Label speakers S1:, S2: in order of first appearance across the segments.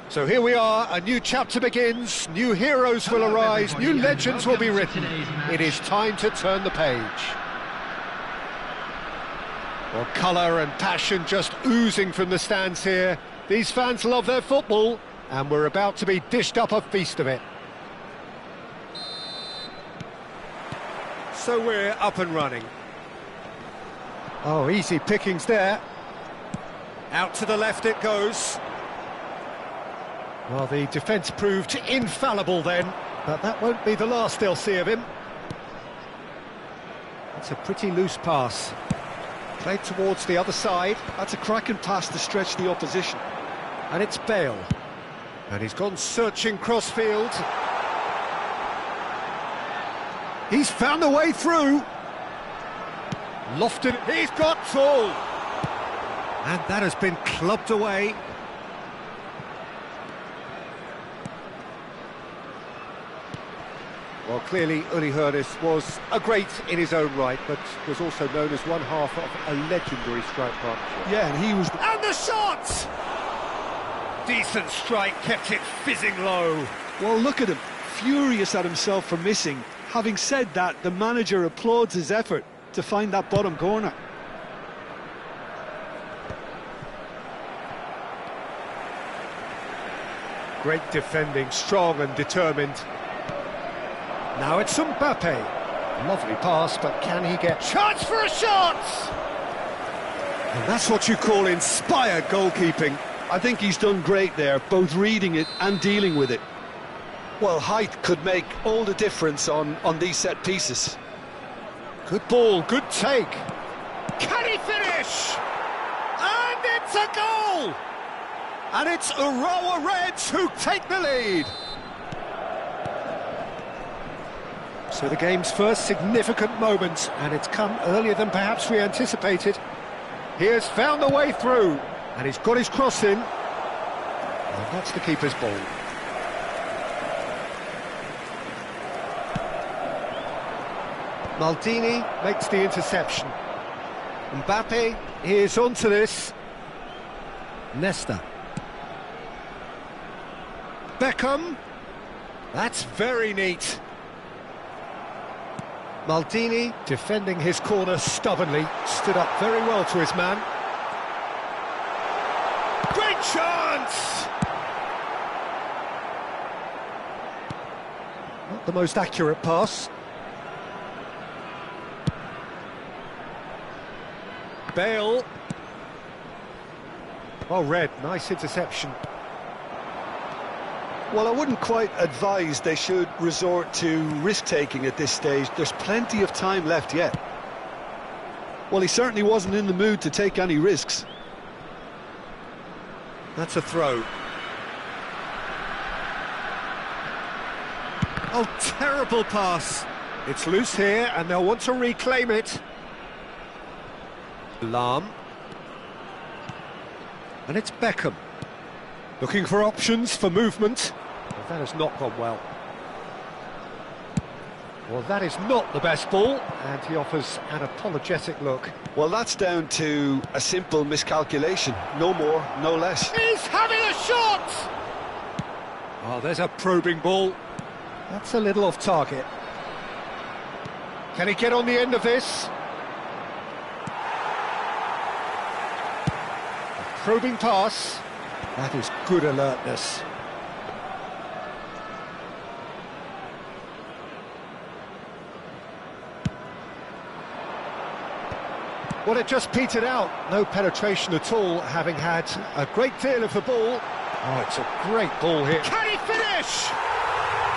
S1: So here we are, a new chapter begins, new heroes will arise, new legends will be written. It is time to turn the page. Well, colour and passion just oozing from the stands here. These fans love their football, and we're about to be dished up a feast of it. So we're up and running. Oh, easy pickings there. Out to the left it goes. Well, the defence proved infallible then, but that won't be the last they'll see of him. It's a pretty loose pass. Played towards the other side.
S2: That's a cracking pass to stretch the opposition.
S1: And it's Bale. And he's gone searching crossfield. He's found a way through. Lofted, he's got tall. And that has been clubbed away. Well, clearly Uli Hoeneß was a great in his own right, but was also known as one half of a legendary strike partnership.
S2: Yeah, and he was...
S1: And the shot! Decent strike, kept it fizzing low.
S2: Well, look at him, furious at himself for missing. Having said that, the manager applauds his effort to find that bottom corner.
S1: Great defending, strong and determined. Now it's Mbappe. Lovely pass, but can he get... Chance for a shot! And that's what you call inspired goalkeeping.
S2: I think he's done great there, both reading it and dealing with it. Well, height could make all the difference on these set pieces.
S1: Good ball, good take. Can he finish? And it's a goal! And it's Urawa Reds who take the lead. So the game's first significant moment, and it's come earlier than perhaps we anticipated. He has found the way through, and he's got his cross in. And that's the keeper's ball. Maldini makes the interception. Mbappe is onto this. Nesta. Beckham. That's very neat. Maldini, defending his corner stubbornly, stood up very well to his man. Great chance! Not the most accurate pass. Bale. Oh, Red, nice interception.
S2: Well, I wouldn't quite advise they should resort to risk-taking at this stage. There's plenty of time left yet. Well, he certainly wasn't in the mood to take any risks.
S1: That's a throw. Oh, terrible pass. It's loose here, and they'll want to reclaim it. Lahm. And it's Beckham. Looking for options for movement. Well, that has not gone well. Well, that is not the best ball, and he offers an apologetic look.
S2: Well, that's down to a simple miscalculation. No more, no less.
S1: He's having a shot! Oh, there's a probing ball. That's a little off target. Can he get on the end of this? A probing pass. That is good alertness. Well, it just petered out. No penetration at all, having had a great deal of the ball. Oh, it's a great ball here. Can he finish?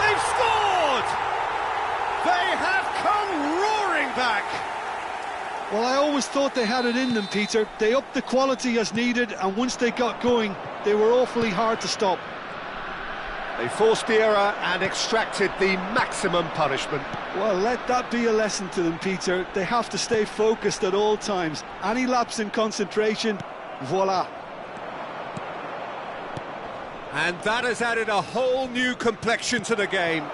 S1: They've scored! They have come roaring back!
S2: Well, I always thought they had it in them, Peter. They upped the quality as needed, and once they got going, they were awfully hard to stop.
S1: They forced the error and extracted the maximum punishment.
S2: Well, let that be a lesson to them, Peter. They have to stay focused at all times. Any lapse in concentration, voila.
S1: And that has added a whole new complexion to the game.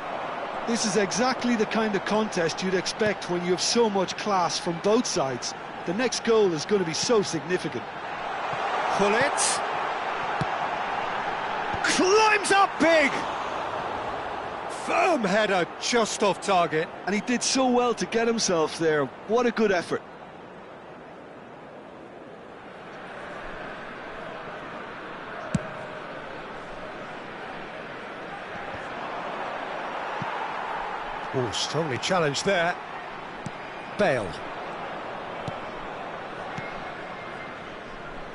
S2: This is exactly the kind of contest you'd expect when you have so much class from both sides. The next goal is going to be so significant.
S1: Pull it. climbs up big! Firm header, just off target.
S2: And he did so well to get himself there. What a good effort.
S1: Oh, strongly challenged there. Bale.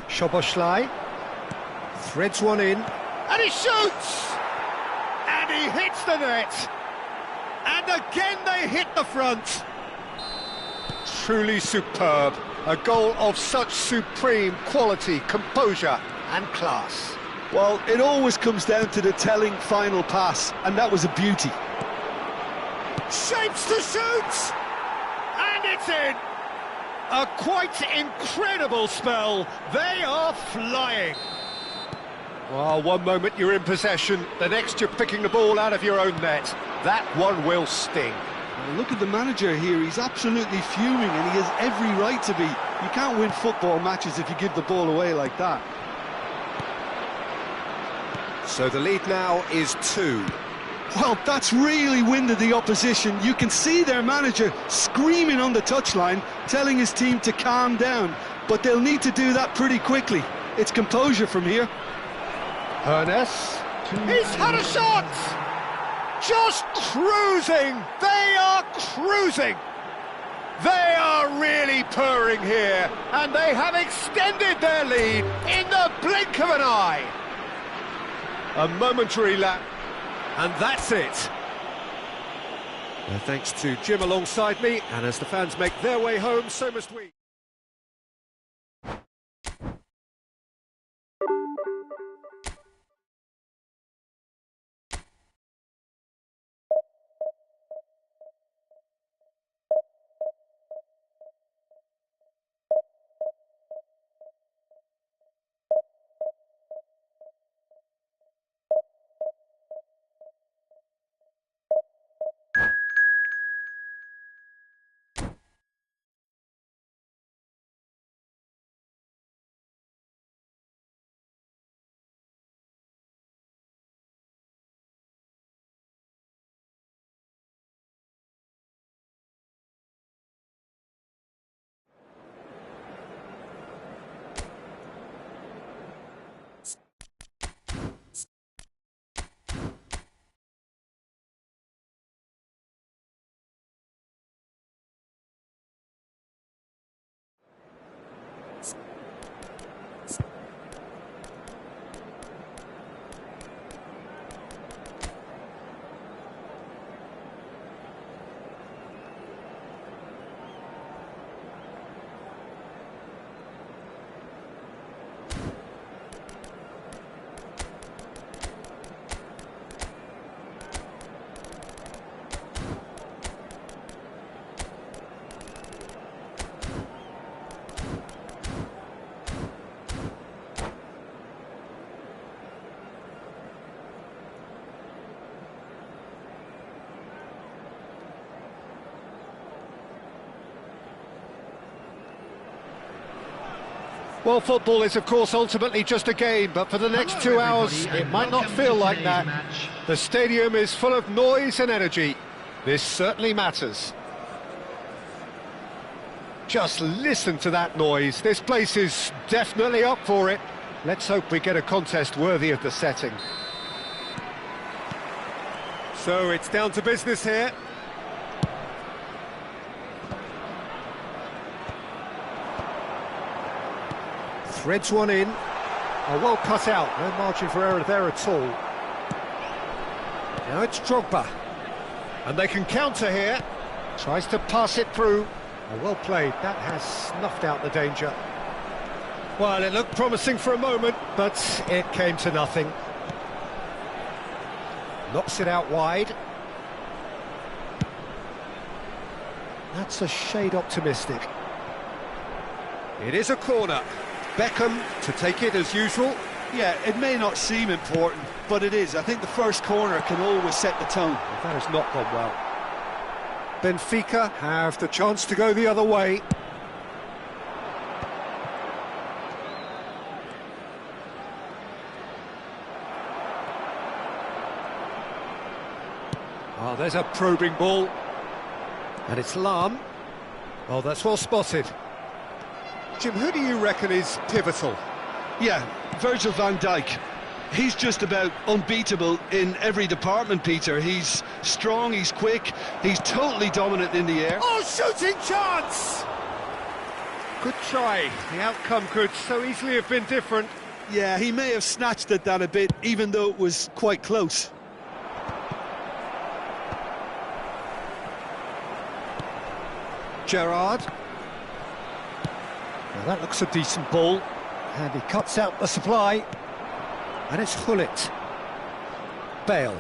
S1: Szoboszlai. Threads one in. And he shoots! And he hits the net. And again they hit the front. Truly superb. A goal of such supreme quality, composure and class.
S2: Well, it always comes down to the telling final pass, and that was a beauty.
S1: Shapes to shoot! And it's in! A quite incredible spell. They are flying. Well, one moment you're in possession, the next you're picking the ball out of your own net. That one will sting.
S2: Well, look at the manager here, he's absolutely fuming and he has every right to be. You can't win football matches if you give the ball away like that.
S1: So the lead now is 2.
S2: Well, that's really winded the opposition. You can see their manager screaming on the touchline, telling his team to calm down. But they'll need to do that pretty quickly. It's composure from here.
S1: Ernest. He's had a shot! Just cruising! They are cruising! They are really purring here, and they have extended their lead in the blink of an eye. A momentary lapse. And that's it. Thanks to Jim alongside me, and as the fans make their way home, so must we. Well, football is, of course, ultimately just a game, but for the next 2 hours, it might not feel like that. The stadium is full of noise and energy. This certainly matters. Just listen to that noise. This place is definitely up for it. Let's hope we get a contest worthy of the setting. So it's down to business here. Threads one in. Oh, well cut out. No margin for error there at all. Now it's Drogba. And they can counter here. Tries to pass it through. Oh, well played. That has snuffed out the danger. Well, it looked promising for a moment, but it came to nothing. Knocks it out wide. That's a shade optimistic. It is a corner. Beckham to take it as usual.
S2: Yeah, it may not seem important, but it is. I think the first corner can always set the tone.
S1: That has not gone well. Benfica have the chance to go the other way. Oh, there's a probing ball. And it's Lahm. Oh, that's well spotted. Jim, who do you reckon is pivotal?
S2: Yeah, Virgil van Dijk. He's just about unbeatable in every department, Peter. He's strong, he's quick, he's totally dominant in the air.
S1: Oh, shooting chance! Good try. The outcome could so easily have been different.
S2: Yeah, he may have snatched at that a bit, even though it was quite close.
S1: Gerrard. Well, that looks a decent ball. And he cuts out the supply. And it's Hullet. Bale.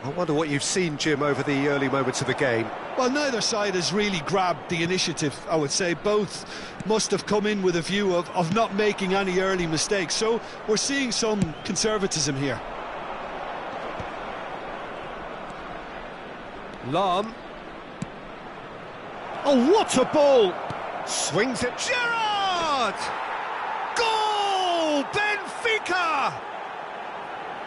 S1: I wonder what you've seen, Jim, over the early moments of the game.
S2: Well, neither side has really grabbed the initiative, I would say. Both must have come in with a view of not making any early mistakes. So we're seeing some conservatism here.
S1: Lahm. Oh, what a ball! Swings it. Gerrard! Goal! Benfica!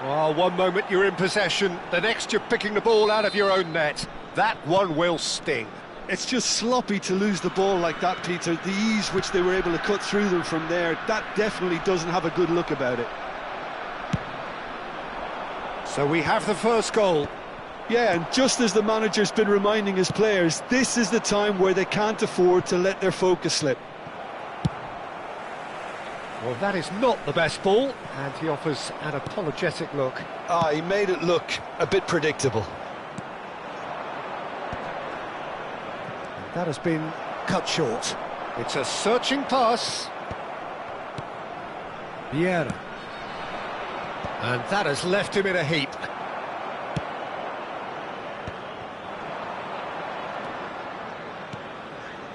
S1: Well, one moment you're in possession, the next you're picking the ball out of your own net. That one will sting.
S2: It's just sloppy to lose the ball like that, Peter. The ease which they were able to cut through them from there, that definitely doesn't have a good look about it.
S1: So we have the first goal.
S2: Yeah, and just as the manager's been reminding his players, this is the time where they can't afford to let their focus slip.
S1: Well, that is not the best ball, and he offers an apologetic look.
S2: He made it look a bit predictable.
S1: That has been cut short. It's a searching pass. Vieira. And that has left him in a heap.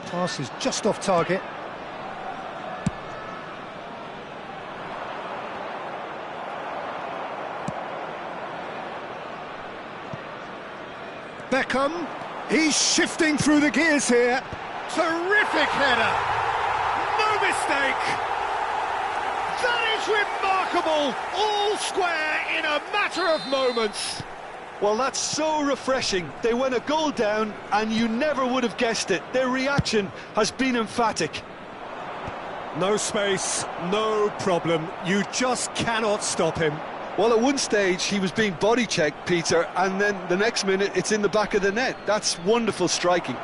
S1: Pass is just off target. Beckham, he's shifting through the gears here. Terrific header. No mistake. That is remarkable. All square in a matter of moments.
S2: Well, that's so refreshing. They went a goal down and you never would have guessed it. Their reaction has been emphatic.
S1: No space, no problem. You just cannot stop him.
S2: Well, at one stage he was being body checked, Peter, and then the next minute it's in the back of the net. That's wonderful striking.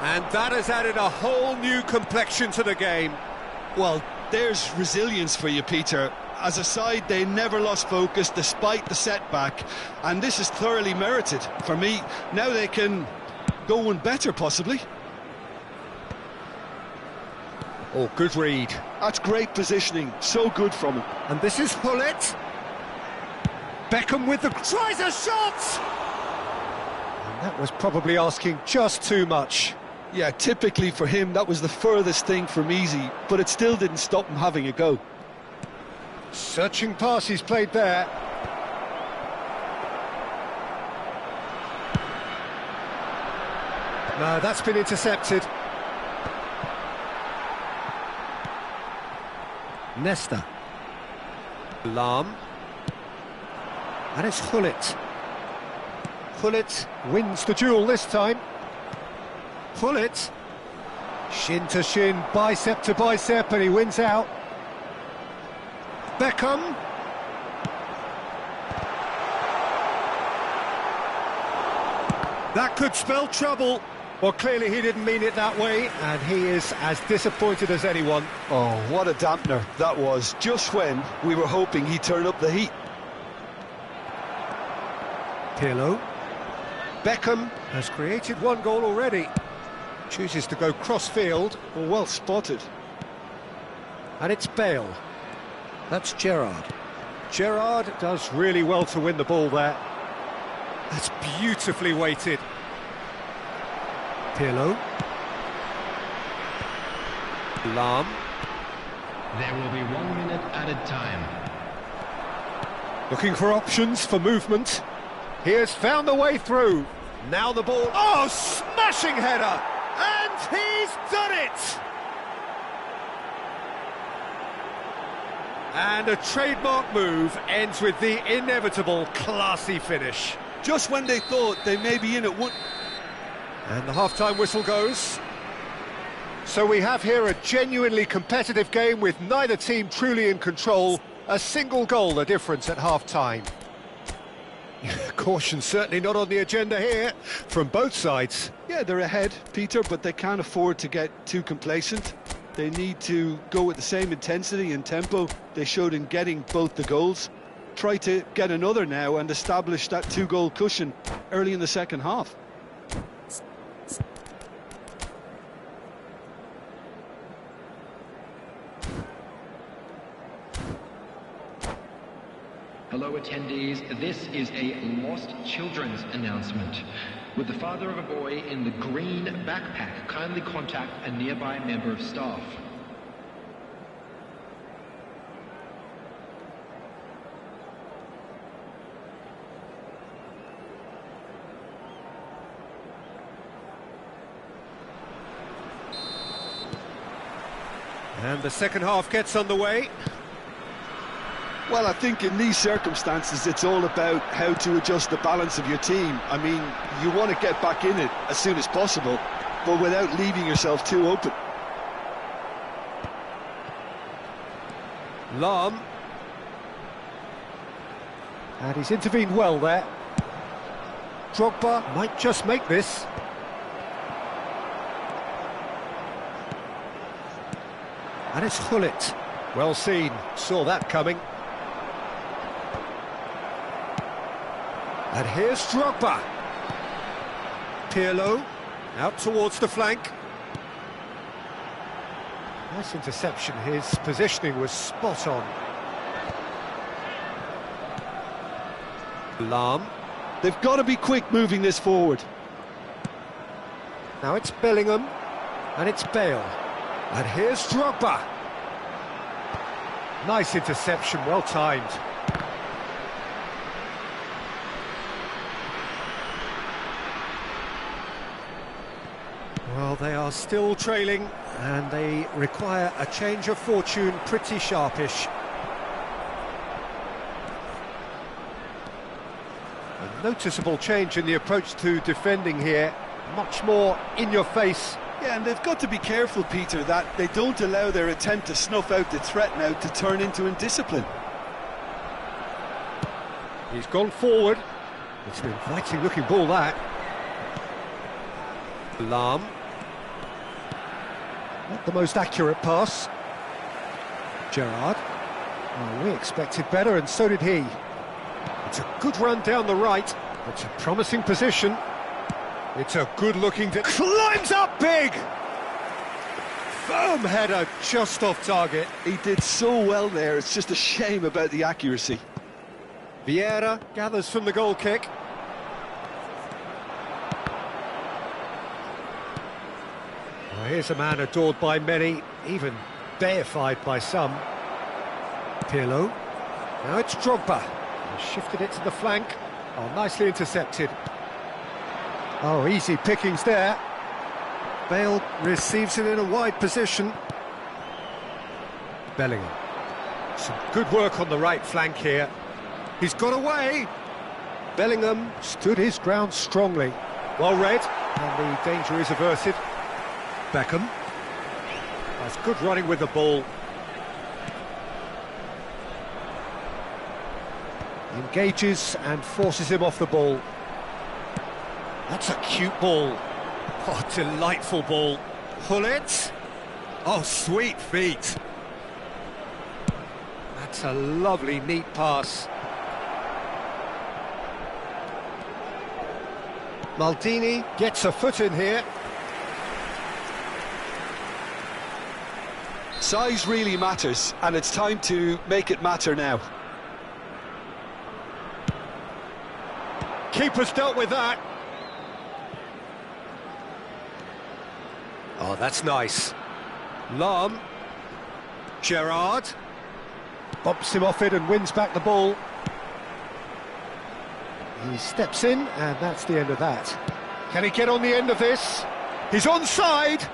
S1: And that has added a whole new complexion to the game.
S2: Well, there's resilience for you, Peter. As a side, they never lost focus despite the setback, and this is thoroughly merited. For me, now they can go one better, possibly.
S1: Oh, good read.
S2: That's great positioning, so good from him.
S1: And this is Hullet. Beckham with the... tries a shot! And that was probably asking just too much.
S2: Yeah, typically for him, that was the furthest thing from easy, but it still didn't stop him having a go.
S1: Searching pass he's played there. No, that's been intercepted. Nesta. Lahm. And it's Hullet. Hullet wins the duel this time. Hullet. Shin to shin, bicep to bicep, and he wins out. Beckham. That could spell trouble. Well, clearly he didn't mean it that way, and he is as disappointed as anyone.
S2: Oh, what a dampener that was, just when we were hoping he'd turn up the heat.
S1: Pirlo. Beckham has created one goal already. Chooses to go cross-field.
S2: Oh, well spotted.
S1: And it's Bale. That's Gerrard. Gerrard does really well to win the ball there. That's beautifully weighted. Pirlo. Lahm.
S3: There will be 1 minute added time.
S1: Looking for options for movement. He has found the way through. Now the ball... oh, smashing header! And he's done it! And a trademark move ends with the inevitable classy finish.
S2: Just when they thought they may be in at one...
S1: And the half-time whistle goes. So we have here a genuinely competitive game with neither team truly in control. A single goal the difference at half-time. Caution certainly not on the agenda here from both sides.
S2: Yeah, they're ahead, Peter, but they can't afford to get too complacent. They need to go with the same intensity and tempo they showed in getting both the goals. Try to get another now and establish that two-goal cushion early in the second half.
S3: Hello attendees, this is a lost children's announcement. Would the father of a boy in the green backpack kindly contact a nearby member of staff?
S1: And the second half gets underway.
S2: Well, I think in these circumstances, it's all about how to adjust the balance of your team. I mean, you want to get back in it as soon as possible, but without leaving yourself too open.
S1: Lahm. And he's intervened well there. Drogba might just make this. And it's Gullit. Well seen, saw that coming. And here's Drogba. Pirlo, out towards the flank. Nice interception, his positioning was spot on. Lahm.
S2: They've got to be quick moving this forward.
S1: Now it's Bellingham, and it's Bale. And here's Drogba. Nice interception, well timed. Well, they are still trailing, and they require a change of fortune pretty sharpish. A noticeable change in the approach to defending here, much more in your face.
S2: Yeah, and they've got to be careful, Peter, that they don't allow their attempt to snuff out the threat now to turn into indiscipline.
S1: He's gone forward. It's an inviting looking ball, that. Lahm. Not the most accurate pass. Gerrard. Oh, we expected better, and so did he. It's a good run down the right. It's a promising position. It's a good-looking... Climbs up big! Firm header, just off target.
S2: He did so well there, it's just a shame about the accuracy.
S1: Vieira gathers from the goal kick. Well, here's a man adored by many, even deified by some. Pirlo. Now it's Drogba. He shifted it to the flank. Oh, nicely intercepted. Oh, easy pickings there. Bale receives it in a wide position. Bellingham. Some good work on the right flank here. He's got away. Bellingham stood his ground strongly. Well read, and the danger is averted. Beckham. That's good running with the ball. Engages and forces him off the ball. That's a cute ball. Oh, delightful ball. Gullit. Oh, sweet feet. That's a lovely, neat pass. Maldini gets a foot in here.
S2: Size really matters, and it's time to make it matter now.
S1: Keeper's dealt with that. Oh, that's nice. Lahm. Gerrard. Bumps him off it and wins back the ball. He steps in, and that's the end of that. Can he get on the end of this? He's onside!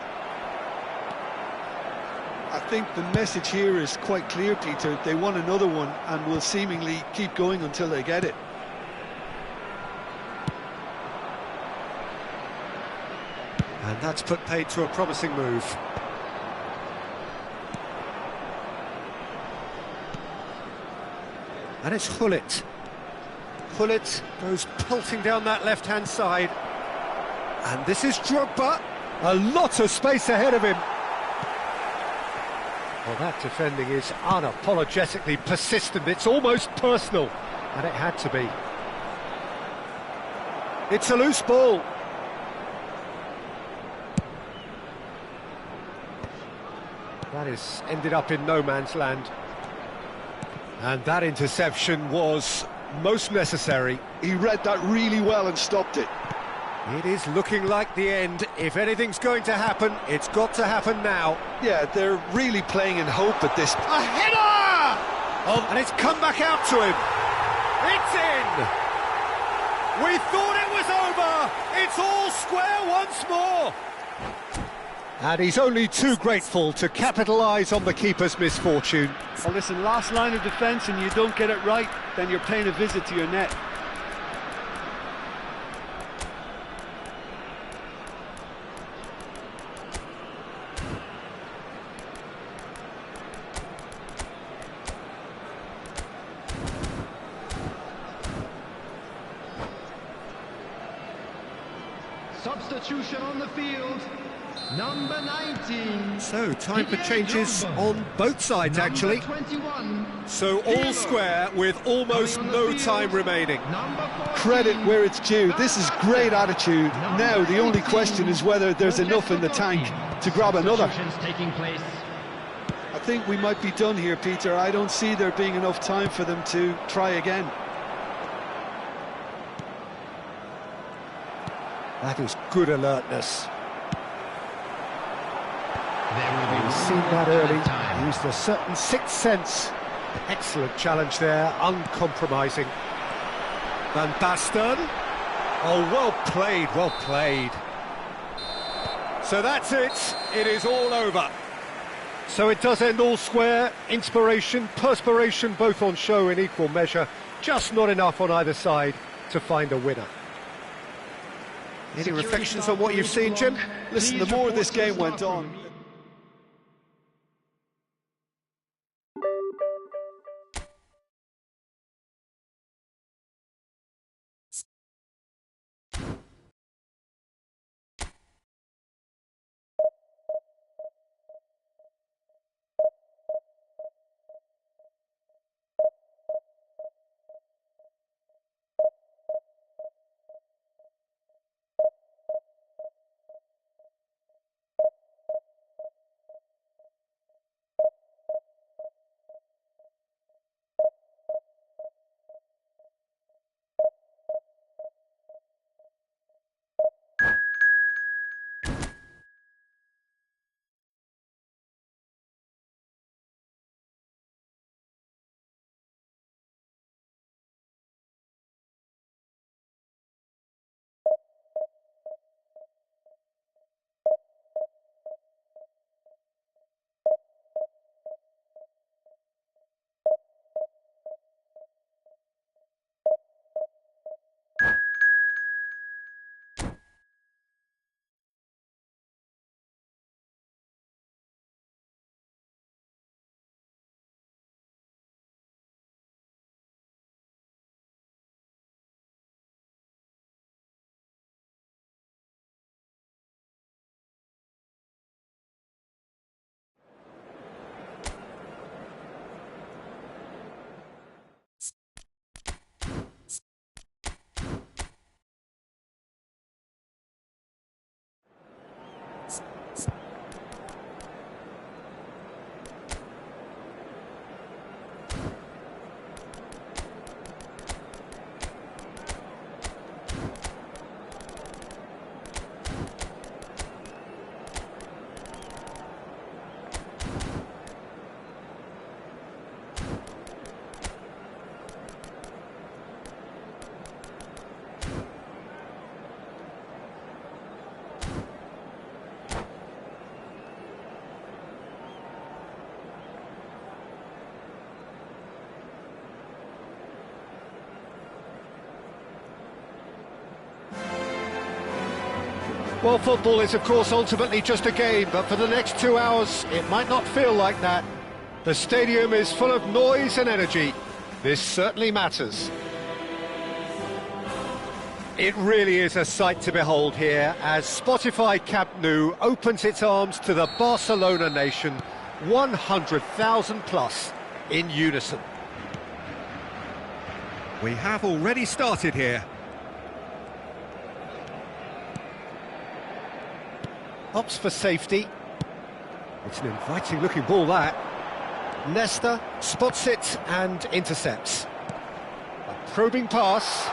S2: think the message here is quite clear, Peter. They want another one and will seemingly keep going until they get it.
S1: And that's put paid to a promising move. And it's Hullet. Hullet goes pelting down that left-hand side. And this is Drogba. A lot of space ahead of him. Well, that defending is unapologetically persistent. It's almost personal. And it had to be. It's a loose ball. That is ended up in no man's land. And that interception was most necessary.
S2: He read that really well and stopped it.
S1: It is looking like the end. If anything's going to happen, it's got to happen now.
S2: Yeah, they're really playing in hope at this.
S1: A header! Oh, and it's come back out to him. It's in! We thought it was over! It's all square once more! And he's only too grateful to capitalise on the keeper's misfortune.
S2: Well, listen, last line of defence and you don't get it right, then you're paying a visit to your net.
S3: Substitution on the field. Number 19.
S1: So, time for changes on both sides, actually.
S3: 21.
S1: So, all square with almost no time remaining.
S2: Credit where it's due. This is great attitude. Now, the only question is whether there's enough in the tank to grab another. I think we might be done here, Peter. I don't see there being enough time for them to try again.
S1: That is good alertness. He's seen that early, used a certain sixth sense. Excellent challenge there, uncompromising. Van Basten. Oh, well played, well played. So that's it, it is all over. So it does end all square, inspiration, perspiration, both on show in equal measure, just not enough on either side to find a winner. Any reflections on what you've seen, Jim?
S2: Listen, the more this game went on,
S1: Well, football is, of course, ultimately just a game, but for the next 2 hours, it might not feel like that. The stadium is full of noise and energy. This certainly matters. It really is a sight to behold here as Spotify Camp Nou opens its arms to the Barcelona nation, 100,000 plus in unison. We have already started here. Opts for safety. It's an inviting looking ball, that. Nesta spots it and intercepts. A probing pass.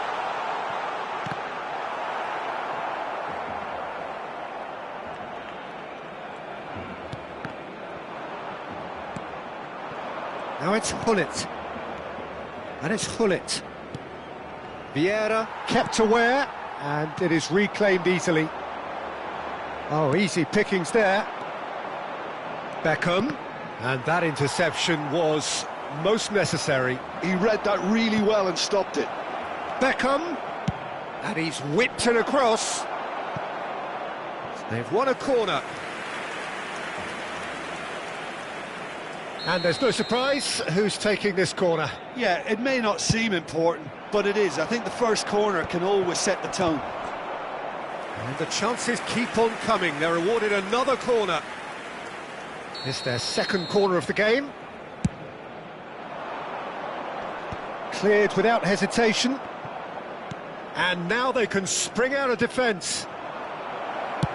S1: Now it's Hullet. And it's Hullet. Vieira kept aware, and it is reclaimed easily. Oh, easy pickings there. Beckham, and that interception was most necessary.
S2: He read that really well and stopped it.
S1: Beckham, and he's whipped it across. They've won a corner. And there's no surprise who's taking this corner.
S2: Yeah, it may not seem important, but it is. I think the first corner can always set the tone.
S1: And the chances keep on coming. They're awarded another corner. It's their second corner of the game. Cleared without hesitation. And now they can spring out of defence.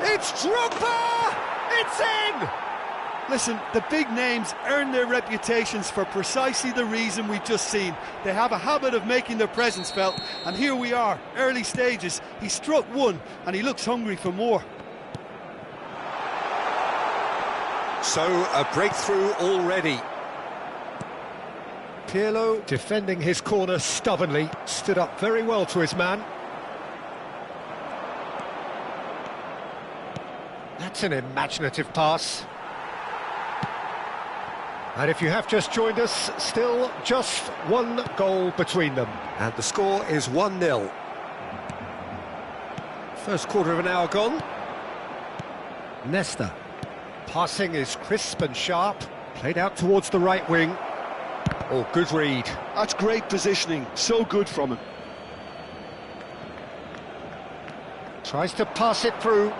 S1: It's Drogba! It's in!
S2: Listen, the big names earn their reputations for precisely the reason we've just seen. They have a habit of making their presence felt, and here we are, early stages. He struck one, and he looks hungry for more.
S1: So, a breakthrough already. Pirlo, defending his corner stubbornly, stood up very well to his man. That's an imaginative pass. And if you have just joined us, still just one goal between them. And the score is 1-0. First quarter of an hour gone. Nesta. Passing is crisp and sharp. Played out towards the right wing. Oh, good read.
S2: That's great positioning. So good from him.
S1: Tries to pass it through.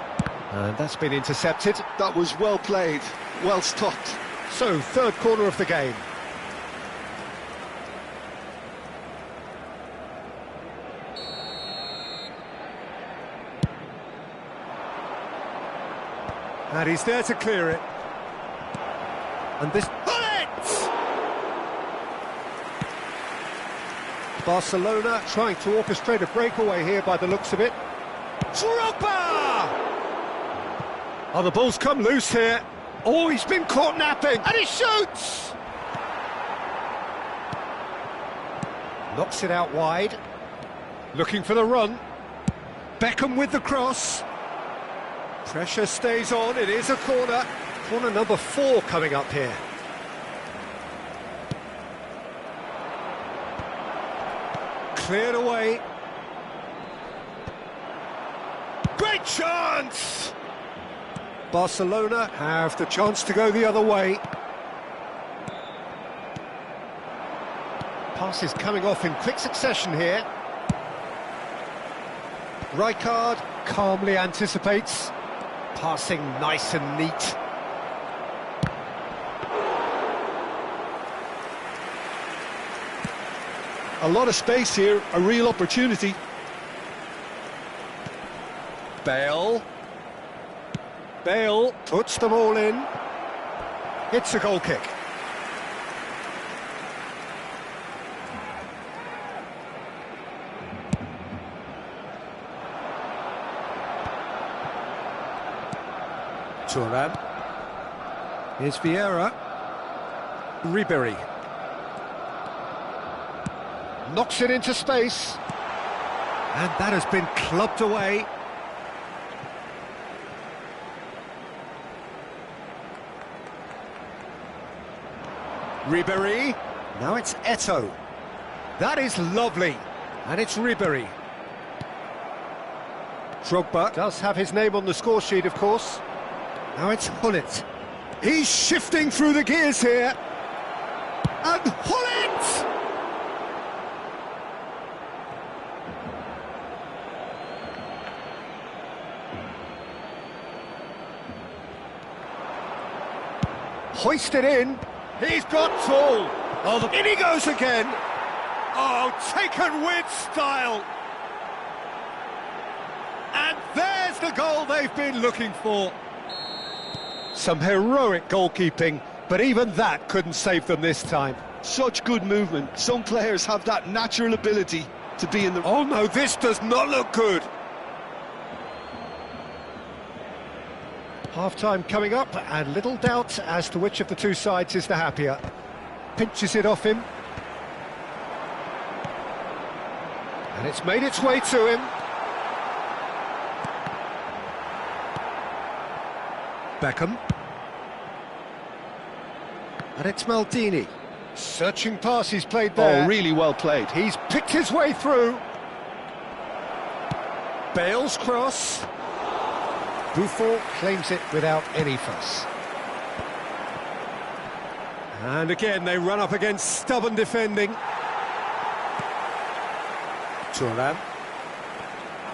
S1: And that's been intercepted.
S2: That was well played. Well stopped.
S1: So, third corner of the game. And he's there to clear it. And this... Bullet! Barcelona trying to orchestrate a breakaway here by the looks of it. Drogba! Oh, the ball's come loose here. Oh, he's been caught napping, and he shoots! Knocks it out wide. Looking for the run. Beckham with the cross. Pressure stays on, it is a corner. Corner number 4 coming up here. Cleared away. Great chance! Barcelona have the chance to go the other way. Pass is coming off in quick succession here. Rijkaard calmly anticipates. Passing nice and neat.
S2: A lot of space here, a real opportunity.
S1: Bale. Bale puts them all in. It's a goal kick. Thuram. Here's Vieira. Ribéry. Knocks it into space. And that has been clubbed away. Ribéry. Now it's Eto'o. That is lovely. And it's Ribéry. Drogba does have his name on the score sheet, of course. Now it's Hullet. He's shifting through the gears here. And Hullet! Hoisted in. He's got full. Oh, in he goes again. Oh, taken with style. And there's the goal they've been looking for. Some heroic goalkeeping, but even that couldn't save them this time.
S2: Such good movement. Some players have that natural ability to be in the...
S1: Oh no, this does not look good. Half-time coming up, and little doubt as to which of the two sides is the happier. Pinches it off him. And it's made its way to him. Beckham. And it's Maldini. Searching pass he's played there.
S2: Oh, really well played.
S1: He's picked his way through. Bale's cross. Buffon claims it without any fuss. And again, they run up against stubborn defending. Thuram.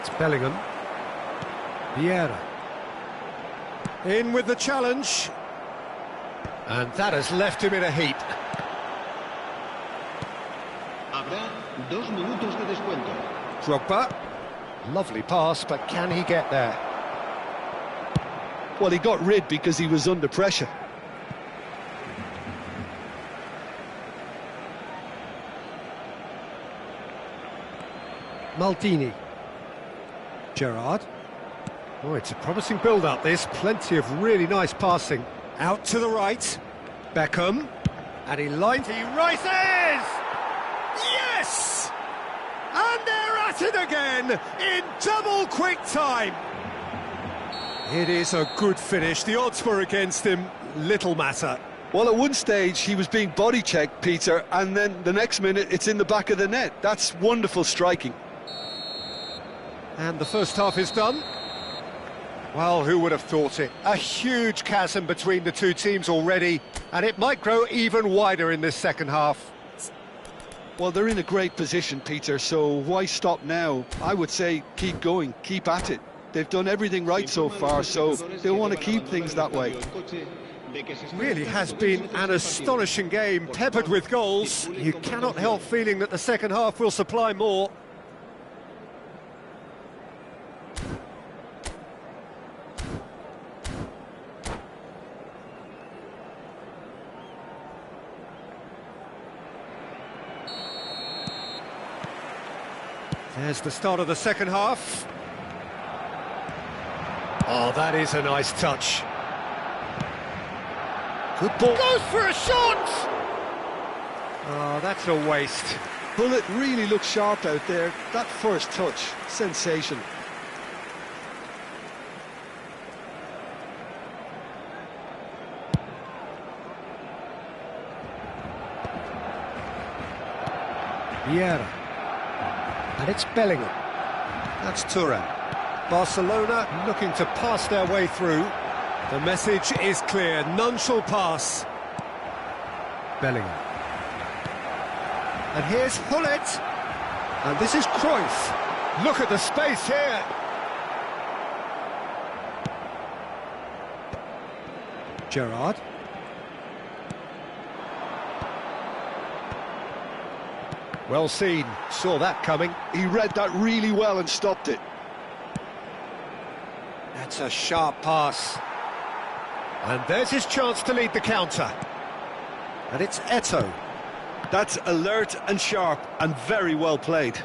S1: It's Bellingham. Vieira. In with the challenge. And that has left him in a heap.
S4: Habrá 2 minutos de descuento.
S1: Drogba. Lovely pass, but can he get there?
S2: Well, he got rid because he was under pressure.
S1: Maldini. Gerrard. Oh, it's a promising build-up, this. Plenty of really nice passing. Out to the right. Beckham. And he lines... He rises! Yes! And they're at it again in double quick time. It is a good finish. The odds were against him. Little matter.
S2: Well, at one stage, he was being body-checked, Peter, and then the next minute, it's in the back of the net. That's wonderful striking.
S1: And the first half is done. Well, who would have thought it? A huge chasm between the two teams already, and it might grow even wider in this second half.
S2: Well, they're in a great position, Peter, so why stop now? I would say keep going, keep at it. They've done everything right so far, so they'll want to keep things that way.
S1: Really has been an astonishing game, peppered with goals. You cannot help feeling that the second half will supply more. There's the start of the second half. Oh, that is a nice touch. Good ball. Goes for a shot! Oh, that's a waste.
S2: Bullet really looks sharp out there. That first touch, sensation.
S1: Vieira. And it's Bellingham. That's Thuram. Barcelona looking to pass their way through. The message is clear, none shall pass. Bellingham. And here's Hullet. And this is Cruyff. Look at the space here. Gerrard. Well seen, saw that coming.
S2: He read that really well and stopped it.
S1: That's a sharp pass. And there's his chance to lead the counter. And it's Eto'o.
S2: That's alert and sharp and very well played.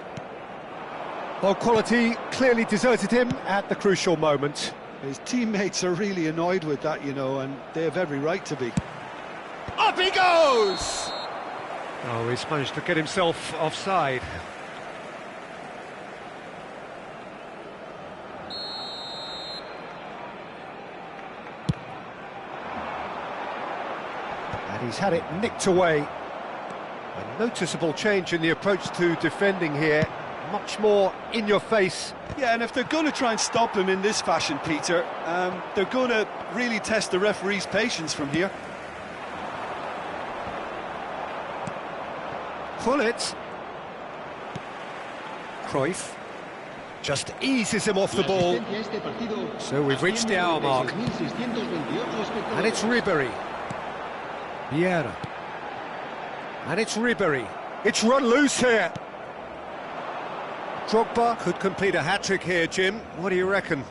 S1: Well, quality clearly deserted him at the crucial moment.
S2: His teammates are really annoyed with that, you know, and they have every right to be.
S1: Up he goes! Oh, he's managed to get himself offside. And he's had it nicked away. A noticeable change in the approach to defending here. much more in your face.
S2: Yeah, and if they're going to try and stop him in this fashion, Peter, they're going to really test the referee's patience from here.
S1: Pull it. Cruyff just eases him off the ball. So we've reached the hour mark. And it's Ribéry. Vieira. And it's Ribéry. It's run loose here. Drogba could complete a hat-trick here, Jim. What do you reckon?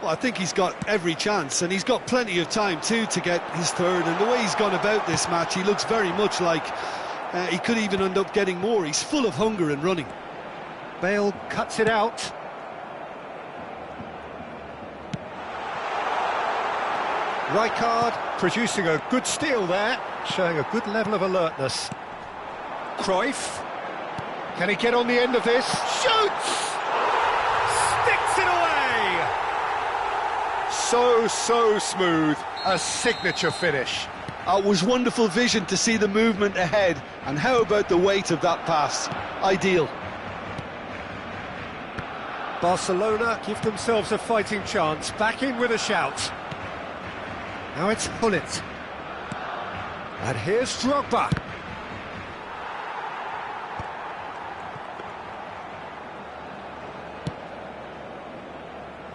S2: Well, I think he's got every chance, and he's got plenty of time too to get his third. And the way he's gone about this match, he looks very much like he could even end up getting more. He's full of hunger and running.
S1: Bale cuts it out. Rijkaard producing a good steal there, showing a good level of alertness. Cruyff, can he get on the end of this? Shoots! Sticks it away! So smooth, a signature finish.
S2: It was wonderful vision to see the movement ahead, and how about the weight of that pass? Ideal.
S1: Barcelona give themselves a fighting chance, back in with a shout. Now it's Hullet. And here's Drogba.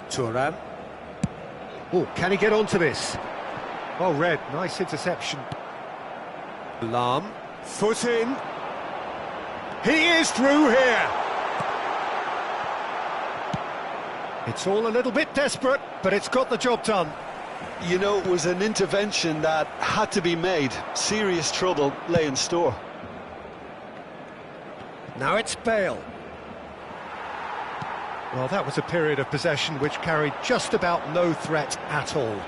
S1: Thuram. Oh, can he get onto this? Oh, Red, nice interception. Lahm, foot in. He is through here. It's all a little bit desperate, but it's got the job done.
S2: You know, it was an intervention that had to be made. Serious trouble lay in store.
S1: Now it's Bale. Well, that was a period of possession which carried just about no threat at all.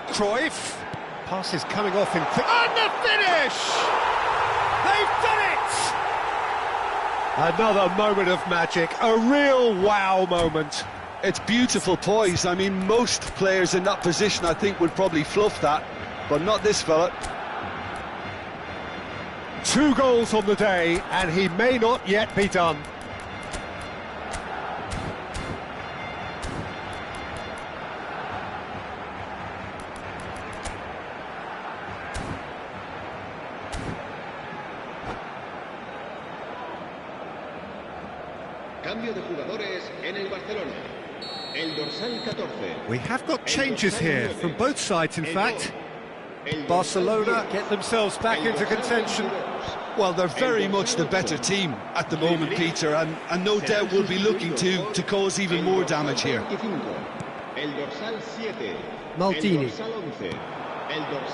S1: Cruyff. Pass is coming off in quick... And the finish! They've done it! Another moment of magic, a real wow moment.
S2: It's beautiful poise. I mean, most players in that position, I think, would probably fluff that, but not this fella.
S1: 2 goals on the day, and he may not yet be done.
S4: Cambio de jugadores en el Barcelona. El dorsal 14.
S1: We have got changes here from both sides, in fact. Barcelona get themselves back into contention.
S2: Well, they're very much the better team at the moment, Peter, and no doubt will be looking to cause even more damage here.
S1: Maldini.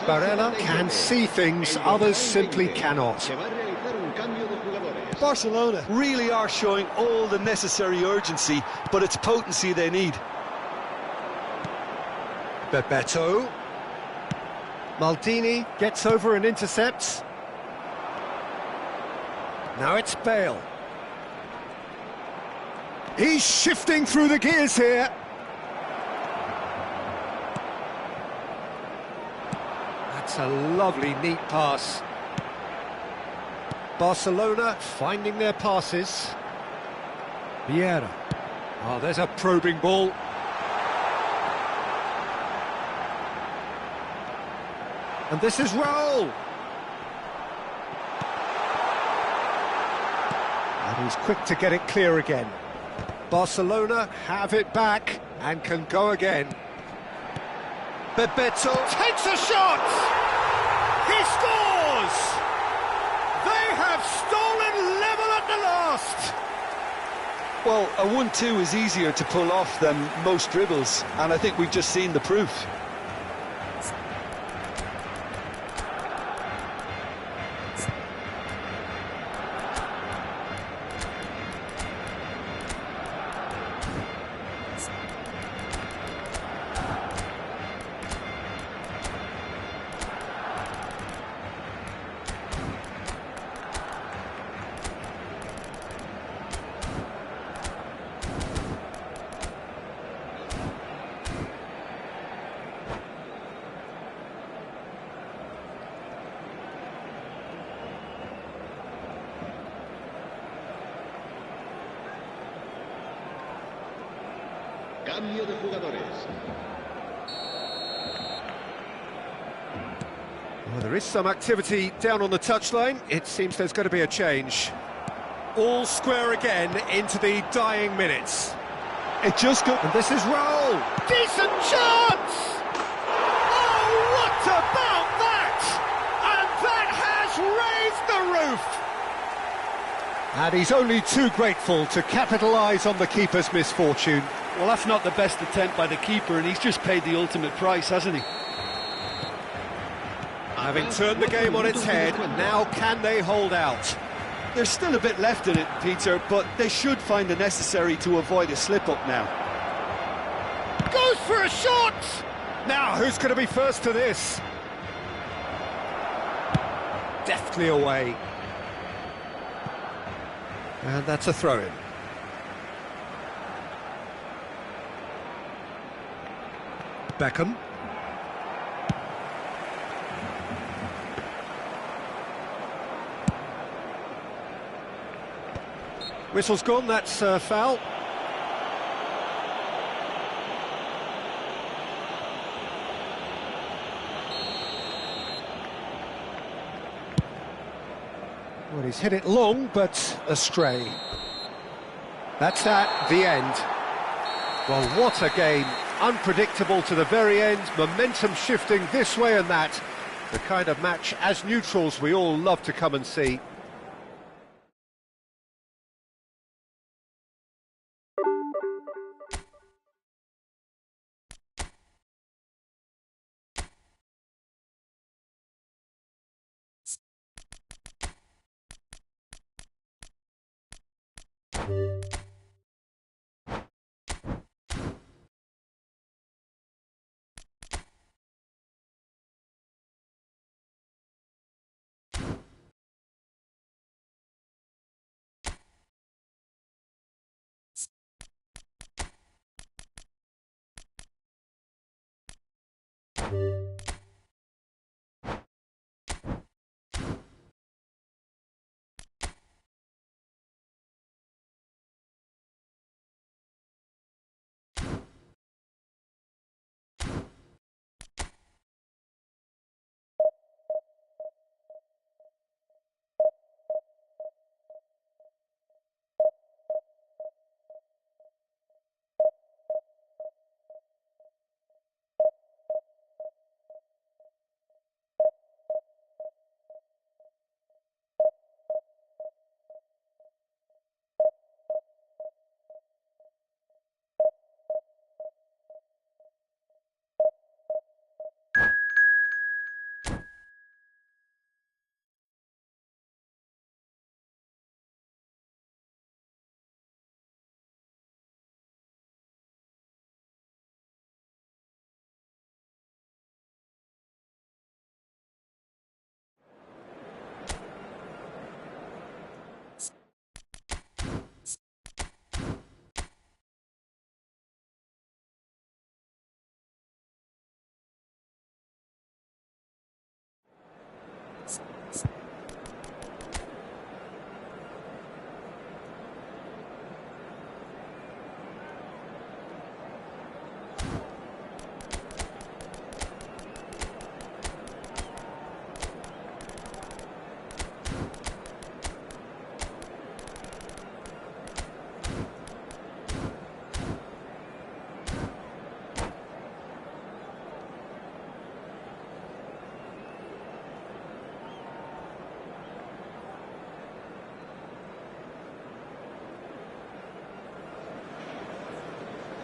S1: Barella can see things others simply cannot.
S2: Barcelona really are showing all the necessary urgency, but it's potency they need.
S1: Bebeto. Maldini gets over and intercepts. Now it's Bale. He's shifting through the gears here. That's a lovely, neat pass. Barcelona finding their passes. Vieira. Oh, there's a probing ball. And this is Raul. And he's quick to get it clear again. Barcelona have it back and can go again. Bebeto takes a shot! He scores! They have stolen level at the last!
S2: Well, a 1-2 is easier to pull off than most dribbles, and I think we've just seen the proof.
S4: Cambio de jugadores.
S1: Well, there is some activity down on the touchline. It seems there's going to be a change. All square again into the dying minutes.
S2: It just got...
S1: And this is Raul. Decent chance! Oh, what about that? And that has raised the roof! And he's only too grateful to capitalise on the keeper's misfortune.
S2: Well, that's not the best attempt by the keeper, and he's just paid the ultimate price, hasn't he?
S1: Having turned the game on its head, now can they hold out?
S2: There's still a bit left in it, Peter, but they should find the necessary to avoid a slip-up now.
S1: Goes for a shot! Now, who's going to be first to this? Deftly away. And that's a throw-in. Beckham. Whistle's gone, that's foul. Well, he's hit it long, but astray. That's that, the end. Well, what a game. Unpredictable to the very end, momentum shifting this way and that. The kind of match, as neutrals, we all love to come and see.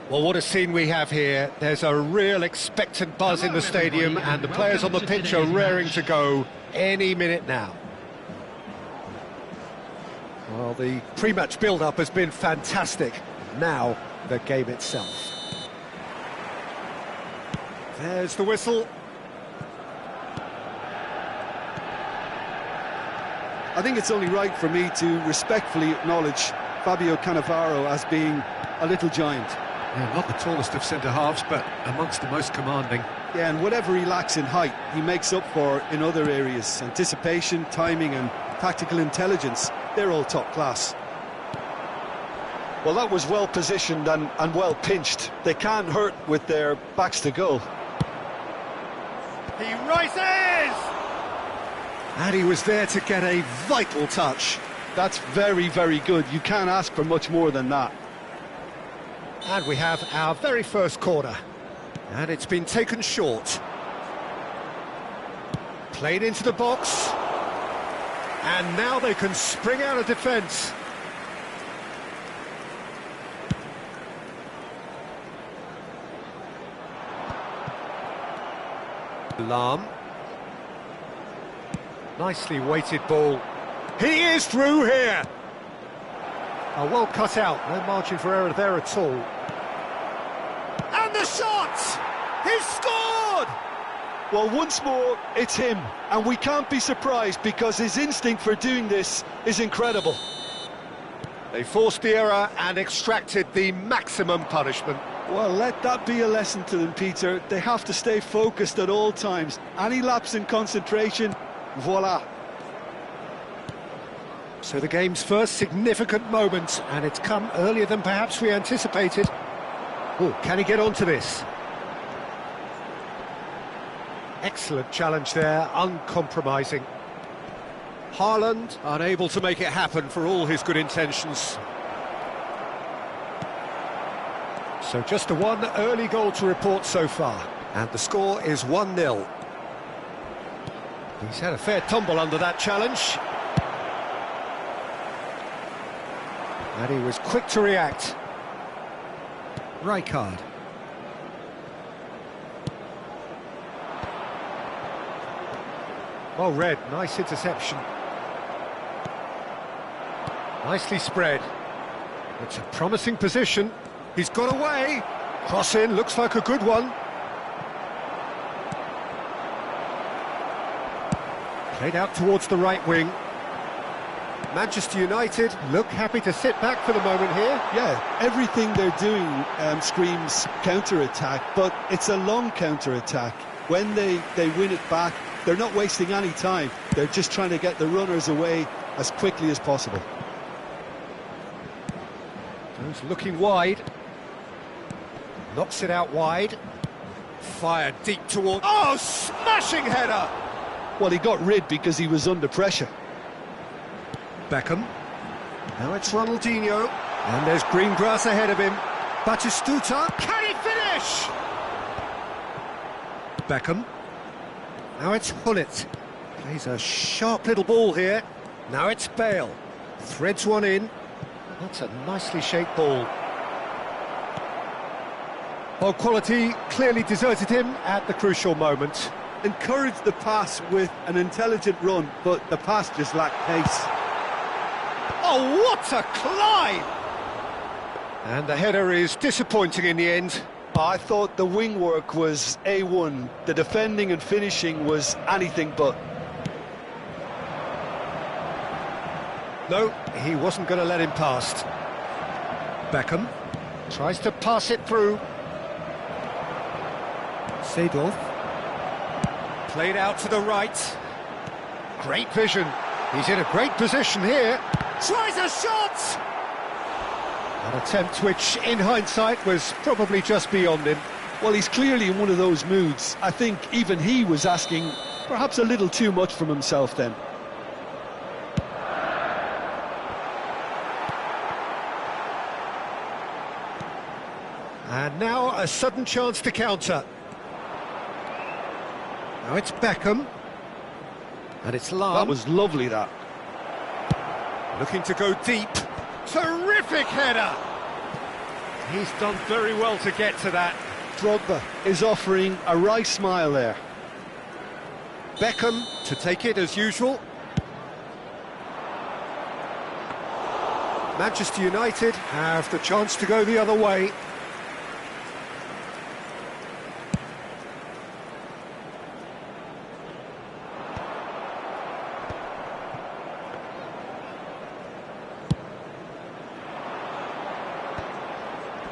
S1: Well, what a scene we have here. There's a real expectant buzz in the stadium, and the players on the pitch are raring to go any minute now. Well, the pre-match build-up has been fantastic. Now, the game itself. There's the whistle.
S2: I think it's only right for me to respectfully acknowledge Fabio Cannavaro as being a little giant.
S1: Yeah, not the tallest of centre-halves, but amongst the most commanding.
S2: Yeah, and whatever he lacks in height, he makes up for in other areas. Anticipation, timing and tactical intelligence, they're all top class. Well, that was well positioned and well pinched. They can't hurt with their backs to goal.
S1: He rises! And he was there to get a vital touch.
S2: That's very, very good. You can't ask for much more than that.
S1: And we have our very first corner. And it's been taken short. Played into the box. And now they can spring out of defence. Lam. Nicely weighted ball. He is through here. Oh, well cut out. No margin for error there at all. And the shot! He's scored!
S2: Well, once more, it's him. And we can't be surprised because his instinct for doing this is incredible.
S1: They forced the error and extracted the maximum punishment.
S2: Well, let that be a lesson to them, Peter. They have to stay focused at all times. Any lapse in concentration, voila.
S1: So the game's first significant moment, and it's come earlier than perhaps we anticipated. Oh, can he get onto this? Excellent challenge there, uncompromising. Haaland unable to make it happen for all his good intentions. So just the one early goal to report so far, and the score is 1-0. He's had a fair tumble under that challenge. And he was quick to react. Rijkaard. Well read, nice interception. Nicely spread. It's a promising position. He's got away. Cross in, looks like a good one. Played out towards the right wing. Manchester United look happy to sit back for the moment here.
S2: Yeah, everything they're doing screams counter-attack, but it's a long counter-attack. When they win it back, they're not wasting any time. They're just trying to get the runners away as quickly as possible.
S1: Goes looking wide. Knocks it out wide. Fired deep toward... Oh, smashing header!
S2: Well, he got rid because he was under pressure.
S1: Beckham. Now it's Ronaldinho. And there's green grass ahead of him. Batistuta. Can he finish? Beckham. Now it's Hullet. Plays a sharp little ball here. Now it's Bale. Threads one in. That's a nicely shaped ball. Well, quality clearly deserted him at the crucial moment.
S2: Encouraged the pass with an intelligent run, but the pass just lacked pace.
S1: Oh, what a climb! And the header is disappointing in the end.
S2: I thought the wing work was A1. The defending and finishing was anything but.
S1: No, he wasn't going to let him past. Beckham tries to pass it through. Seedorf. Played out to the right. Great vision. He's in a great position here. Tries a shot! An attempt which, in hindsight, was probably just beyond him.
S2: Well, he's clearly in one of those moods. I think even he was asking perhaps a little too much from himself then.
S1: And now a sudden chance to counter. Now it's Beckham. And it's Lam.
S2: That was lovely, that.
S1: Looking to go deep. Terrific header! He's done very well to get to that.
S2: Drogba is offering a right smile there.
S1: Beckham to take it as usual. Manchester United have the chance to go the other way.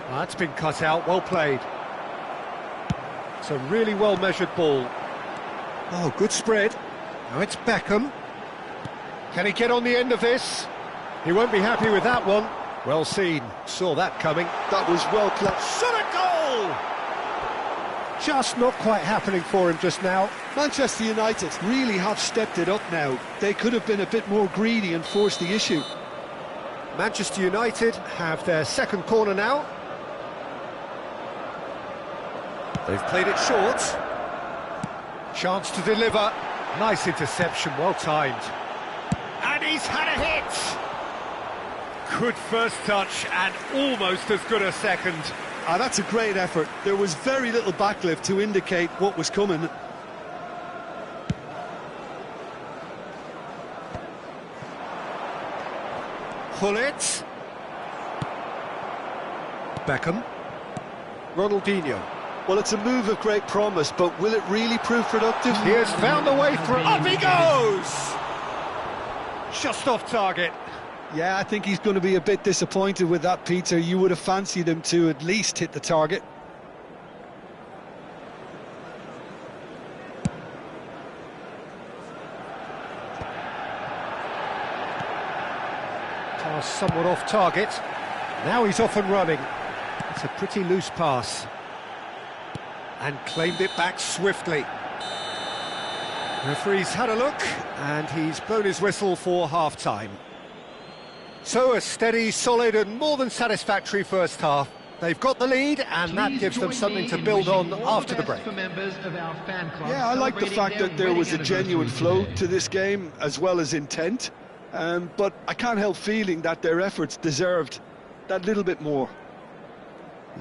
S1: That's been cut out, well played. It's a really well-measured ball. Oh, good spread. Now it's Beckham. Can he get on the end of this? He won't be happy with that one. Well seen, saw that coming.
S2: That was well played.
S1: Shot a goal! Just not quite happening for him just now.
S2: Manchester United really have stepped it up now. They could have been a bit more greedy and forced the issue.
S1: Manchester United have their second corner now. They've played it short. Chance to deliver. Nice interception, well timed. And he's had a hit! Good first touch and almost as good a second.
S2: That's a great effort. There was very little backlift to indicate what was coming.
S1: Pull it. Beckham. Ronaldinho.
S2: Well, it's a move of great promise, but will it really prove productive?
S1: He has found a way through. Up he goes! Just off target.
S2: Yeah, I think he's going to be a bit disappointed with that, Peter. You would have fancied him to at least hit the target.
S1: Pass somewhat off target. Now he's off and running. It's a pretty loose pass. And claimed it back swiftly. Referee's had a look, and he's blown his whistle for half-time. So a steady, solid and more than satisfactory first half. They've got the lead, and that gives them something to build on after the break.
S2: Yeah, I like the fact that there was a genuine flow to this game, as well as intent. But I can't help feeling that their efforts deserved that little bit more.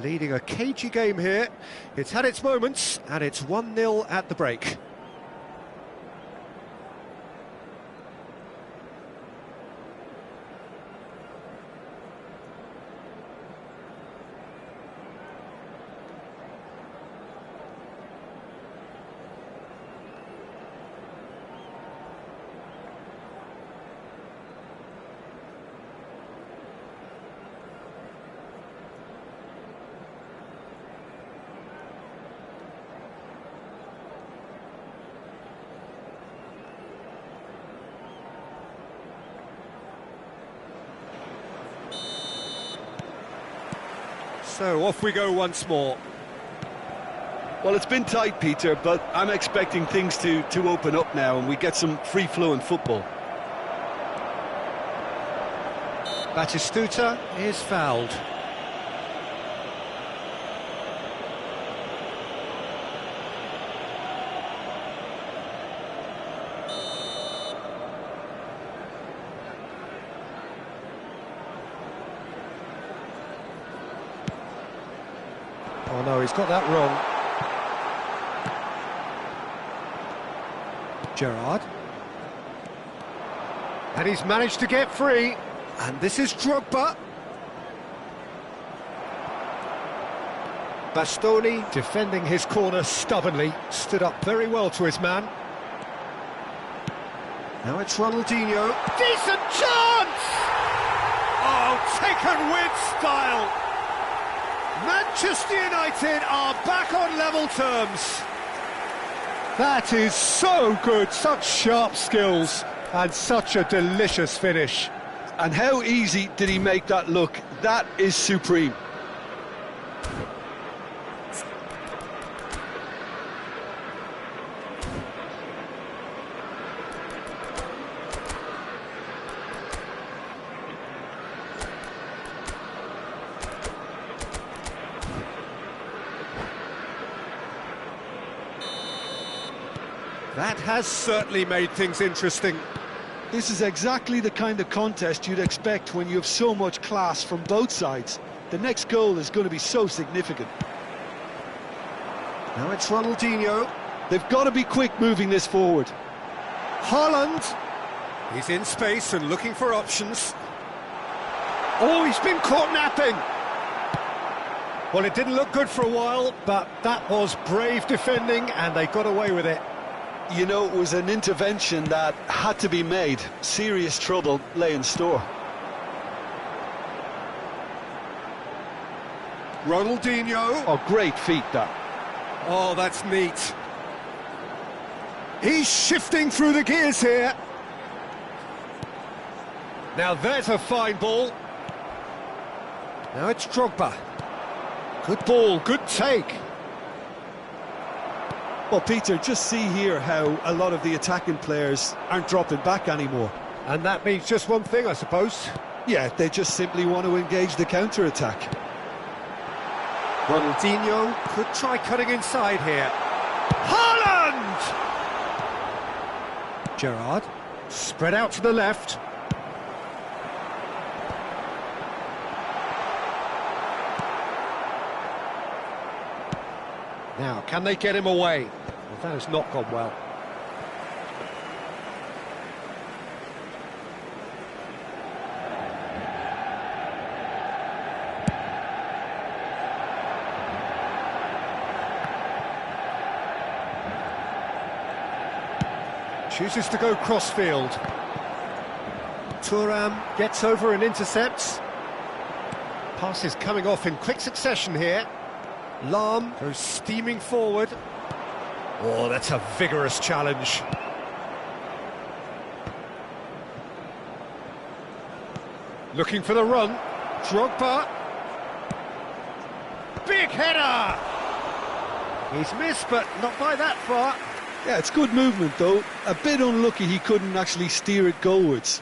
S1: Leading a cagey game here. It's had its moments, and it's 1-0 at the break. So off we go once more.
S2: Well, it's been tight, Peter, but I'm expecting things to open up now and we get some free-flowing football.
S1: Batistuta is fouled. Oh no, he's got that wrong. Gerrard. And he's managed to get free. And this is Drogba. Bastoni defending his corner stubbornly. Stood up very well to his man. Now it's Ronaldinho. Decent chance! Oh, taken with style. Manchester United are back on level terms. That is so good, such sharp skills, and such a delicious finish.
S2: And how easy did he make that look? That is supreme.
S1: That has certainly made things interesting.
S2: This is exactly the kind of contest you'd expect when you have so much class from both sides. The next goal is going to be so significant.
S1: Now it's Ronaldinho.
S2: They've got to be quick moving this forward.
S1: Haaland. He's in space and looking for options. Oh, he's been caught napping. Well, it didn't look good for a while, but that was brave defending and they got away with it.
S2: You know, it was an intervention that had to be made. Serious trouble lay in store.
S1: Ronaldinho.
S2: Oh, great feat, that.
S1: Oh, that's neat. He's shifting through the gears here. Now there's a fine ball. Now it's Drogba. Good ball, good take.
S2: Well, Peter, just see here how a lot of the attacking players aren't dropping back anymore.
S1: And that means just one thing, I suppose.
S2: Yeah, they just simply want to engage the counter-attack.
S1: Ronaldinho could try cutting inside here. Haaland! Gerrard, spread out to the left. Now, can they get him away? Well, that has not gone well. Chooses to go crossfield. Thuram gets over and intercepts. Passes coming off in quick succession here. Lahm goes steaming forward. Oh, that's a vigorous challenge. Looking for the run. Drogba. Big header! He's missed, but not by that far.
S2: Yeah, it's good movement, though. A bit unlucky he couldn't actually steer it goalwards.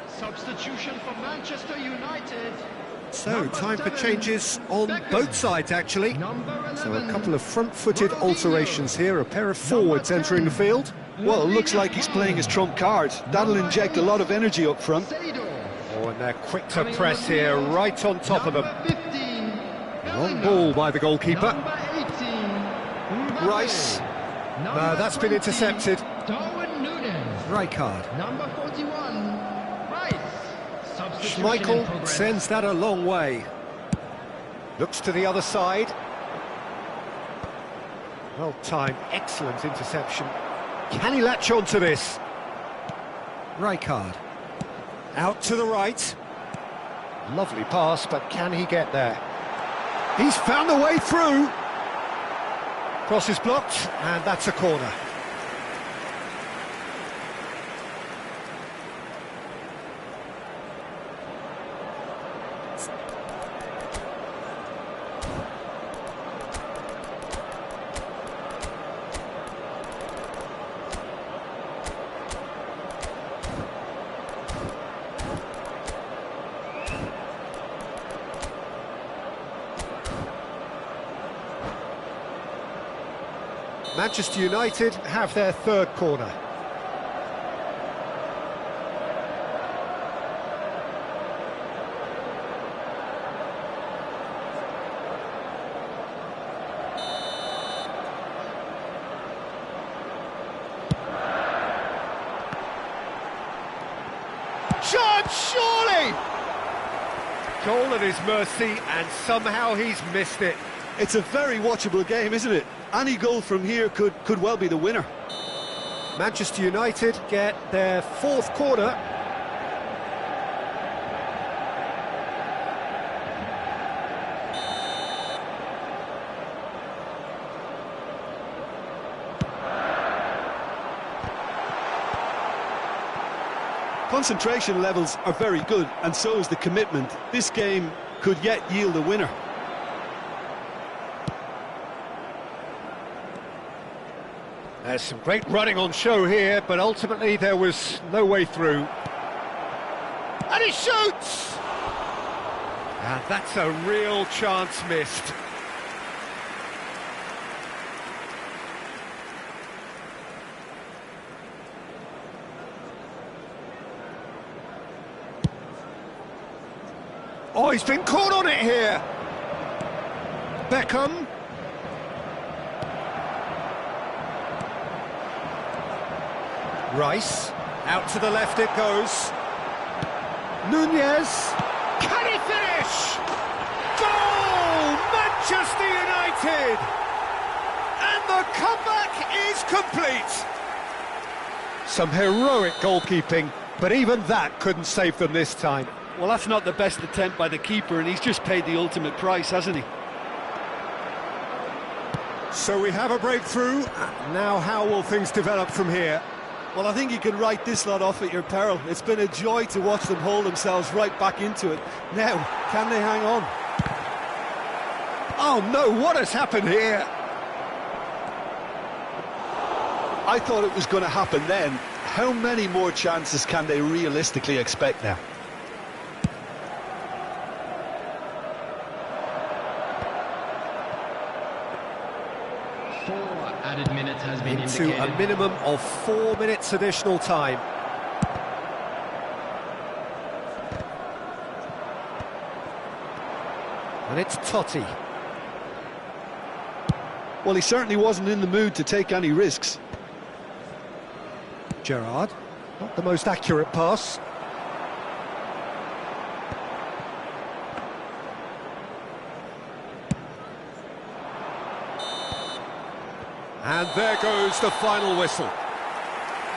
S3: Substitution for Manchester United.
S1: So, time for changes on both sides, actually. So, a couple of front-footed alterations here, a pair of forwards entering the field.
S2: Well, it looks like he's playing his trump card. That'll inject a lot of energy up front.
S1: Oh, and they're quick to press here, right on top of them. Long ball by the goalkeeper. Rice. No, that's been intercepted. Right card.
S3: Number 41.
S1: Schmeichel sends that a long way. Looks to the other side. Well timed, excellent interception. Can he latch on to this? Rijkaard. Out to the right. Lovely pass, but can he get there? He's found a way through. Cross is blocked, and that's a corner. Manchester United have their third corner. Shot, surely! Goal at his mercy, and somehow he's missed it.
S2: It's a very watchable game, isn't it? Any goal from here could well be the winner.
S1: Manchester United get their fourth corner.
S2: Concentration levels are very good, and so is the commitment. This game could yet yield a winner.
S1: There's some great running on show here, but ultimately there was no way through. And he shoots! And that's a real chance missed. Oh, he's been caught on it here. Beckham. Rice, out to the left it goes. Nunez. Can he finish? Goal! Manchester United! And the comeback is complete. Some heroic goalkeeping, but even that couldn't save them this time.
S2: Well, that's not the best attempt by the keeper, and he's just paid the ultimate price, hasn't he?
S1: So we have a breakthrough. Now how will things develop from here?
S2: Well, I think you can write this lot off at your peril. It's been a joy to watch them hold themselves right back into it. Now, can they hang on?
S1: Oh no, what has happened here?
S2: I thought it was going to happen then. How many more chances can they realistically expect now?
S3: Added minutes has been
S1: Into
S3: indicated.
S1: a minimum of 4 minutes additional time. And it's Totti.
S2: Well, he certainly wasn't in the mood to take any risks.
S1: Gerrard, not the most accurate pass. And there goes the final whistle.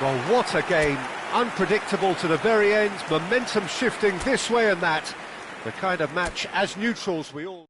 S1: Well, what a game. Unpredictable to the very end, momentum shifting this way and that. The kind of match, as neutrals, we all...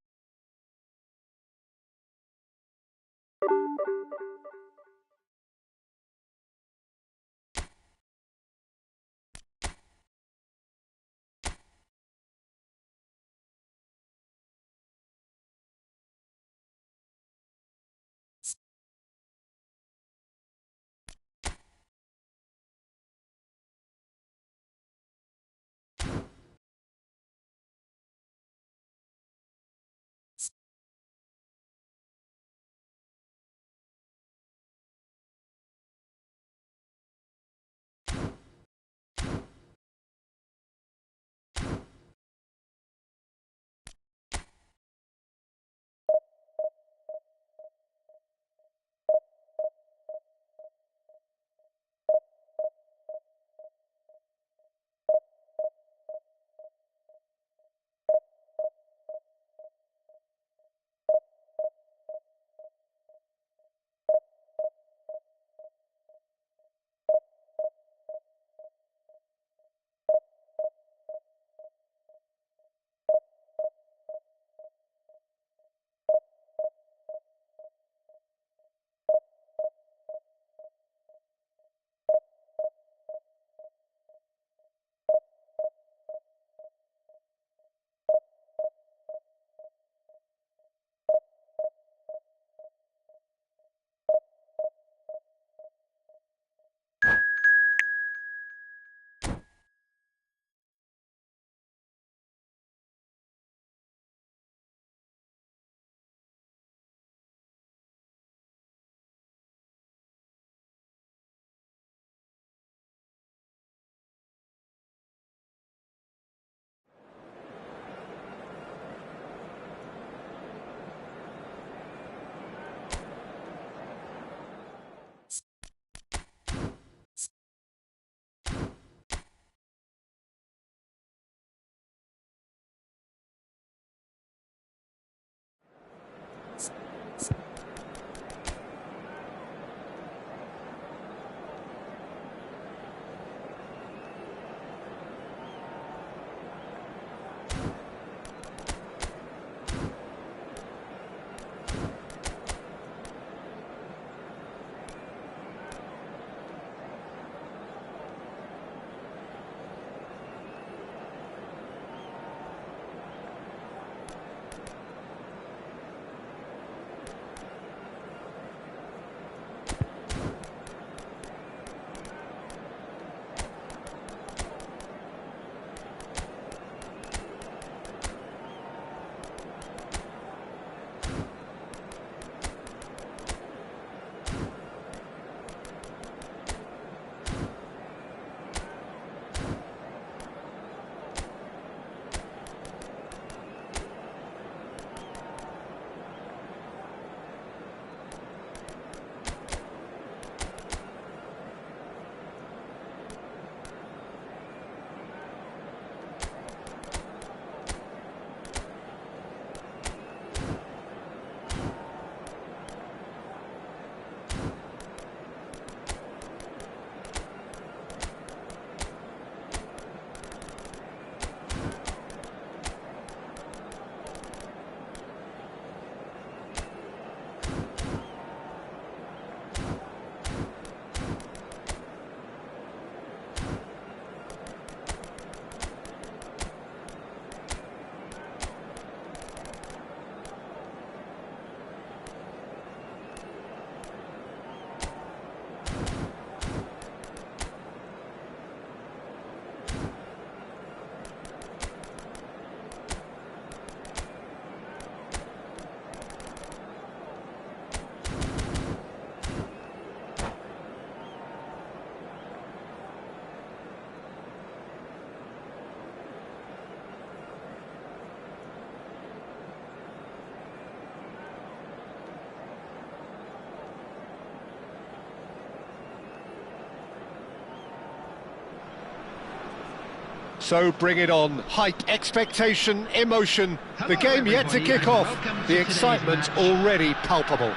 S1: So bring it on. Hype, expectation, emotion. The game yet to kick off. The excitement already palpable.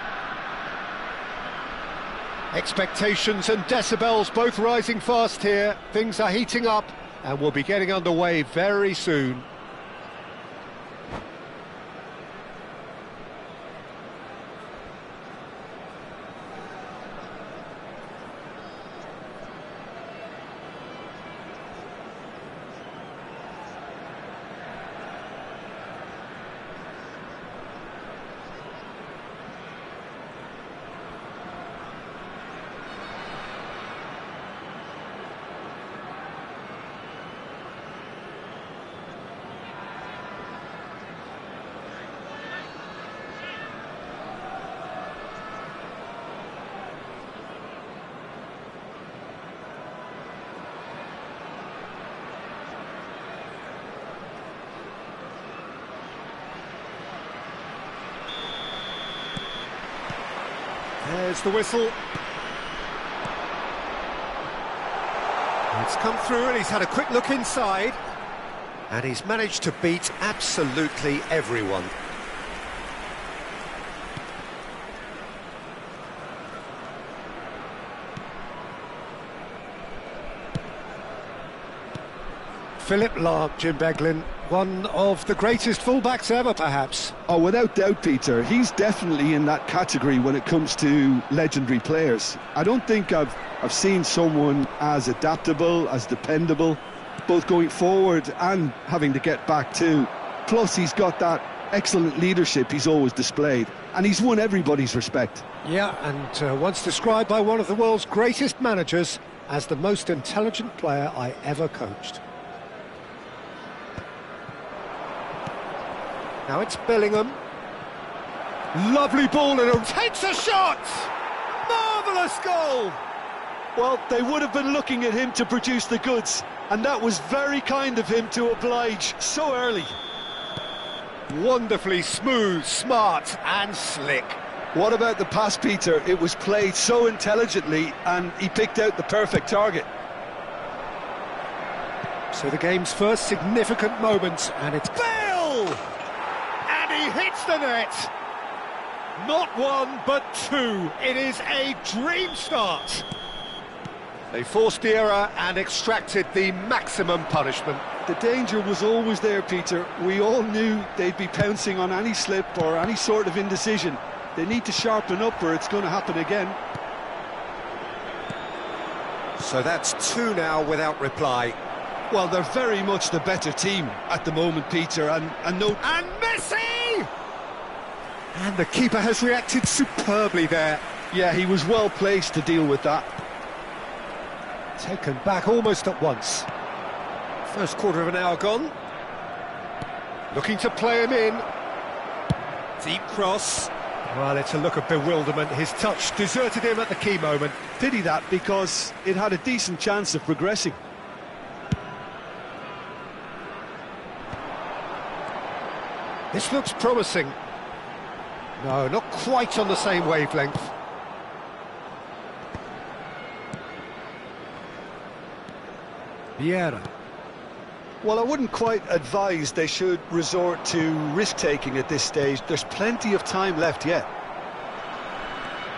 S1: Expectations and decibels both rising fast here. Things are heating up and we'll be getting underway very soon. There's the whistle. It's come through and he's had a quick look inside. And he's managed to beat absolutely everyone. Philip Lahm, Jim Beglin, one of the greatest fullbacks ever, perhaps.
S2: Oh, without doubt, Peter. He's definitely in that category when it comes to legendary players. I don't think I've seen someone as adaptable, as dependable, both going forward and having to get back too. Plus, he's got that excellent leadership he's always displayed, and he's won everybody's respect.
S1: Yeah, and once described by one of the world's greatest managers as the most intelligent player I ever coached. Now it's Bellingham. Lovely ball and takes a shot! Marvellous goal!
S2: Well, they would have been looking at him to produce the goods, and that was very kind of him to oblige so early.
S1: Wonderfully smooth, smart and slick.
S2: What about the pass, Peter? It was played so intelligently and he picked out the perfect target.
S1: So the game's first significant moment, and it's Bale! And he hits the net! Not one, but two. It is a dream start. They forced the error and extracted the maximum punishment.
S2: The danger was always there, Peter. We all knew they'd be pouncing on any slip or any sort of indecision. They need to sharpen up or it's going to happen again.
S1: So that's two now without reply.
S2: Well, they're very much the better team at the moment, Peter, and no...
S1: And Messi! And the keeper has reacted superbly there.
S2: Yeah, he was well placed to deal with that.
S1: Taken back almost at once. First quarter of an hour gone. Looking to play him in. Deep cross. Well, it's a look of bewilderment. His touch deserted him at the key moment.
S2: Pity that, because it had a decent chance of progressing.
S1: This looks promising. No, not quite on the same wavelength. Vieira.
S2: Well, I wouldn't quite advise they should resort to risk-taking at this stage. There's plenty of time left yet.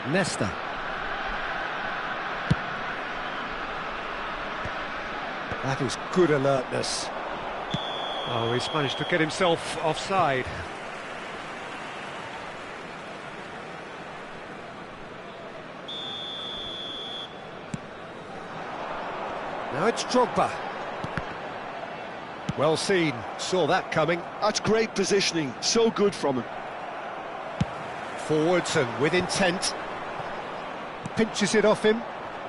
S1: Nesta. That is good alertness. Oh, he's managed to get himself offside. Now it's Drogba. Well seen, saw that coming.
S2: That's great positioning, so good from him.
S1: Forwards and with intent. Pinches it off him.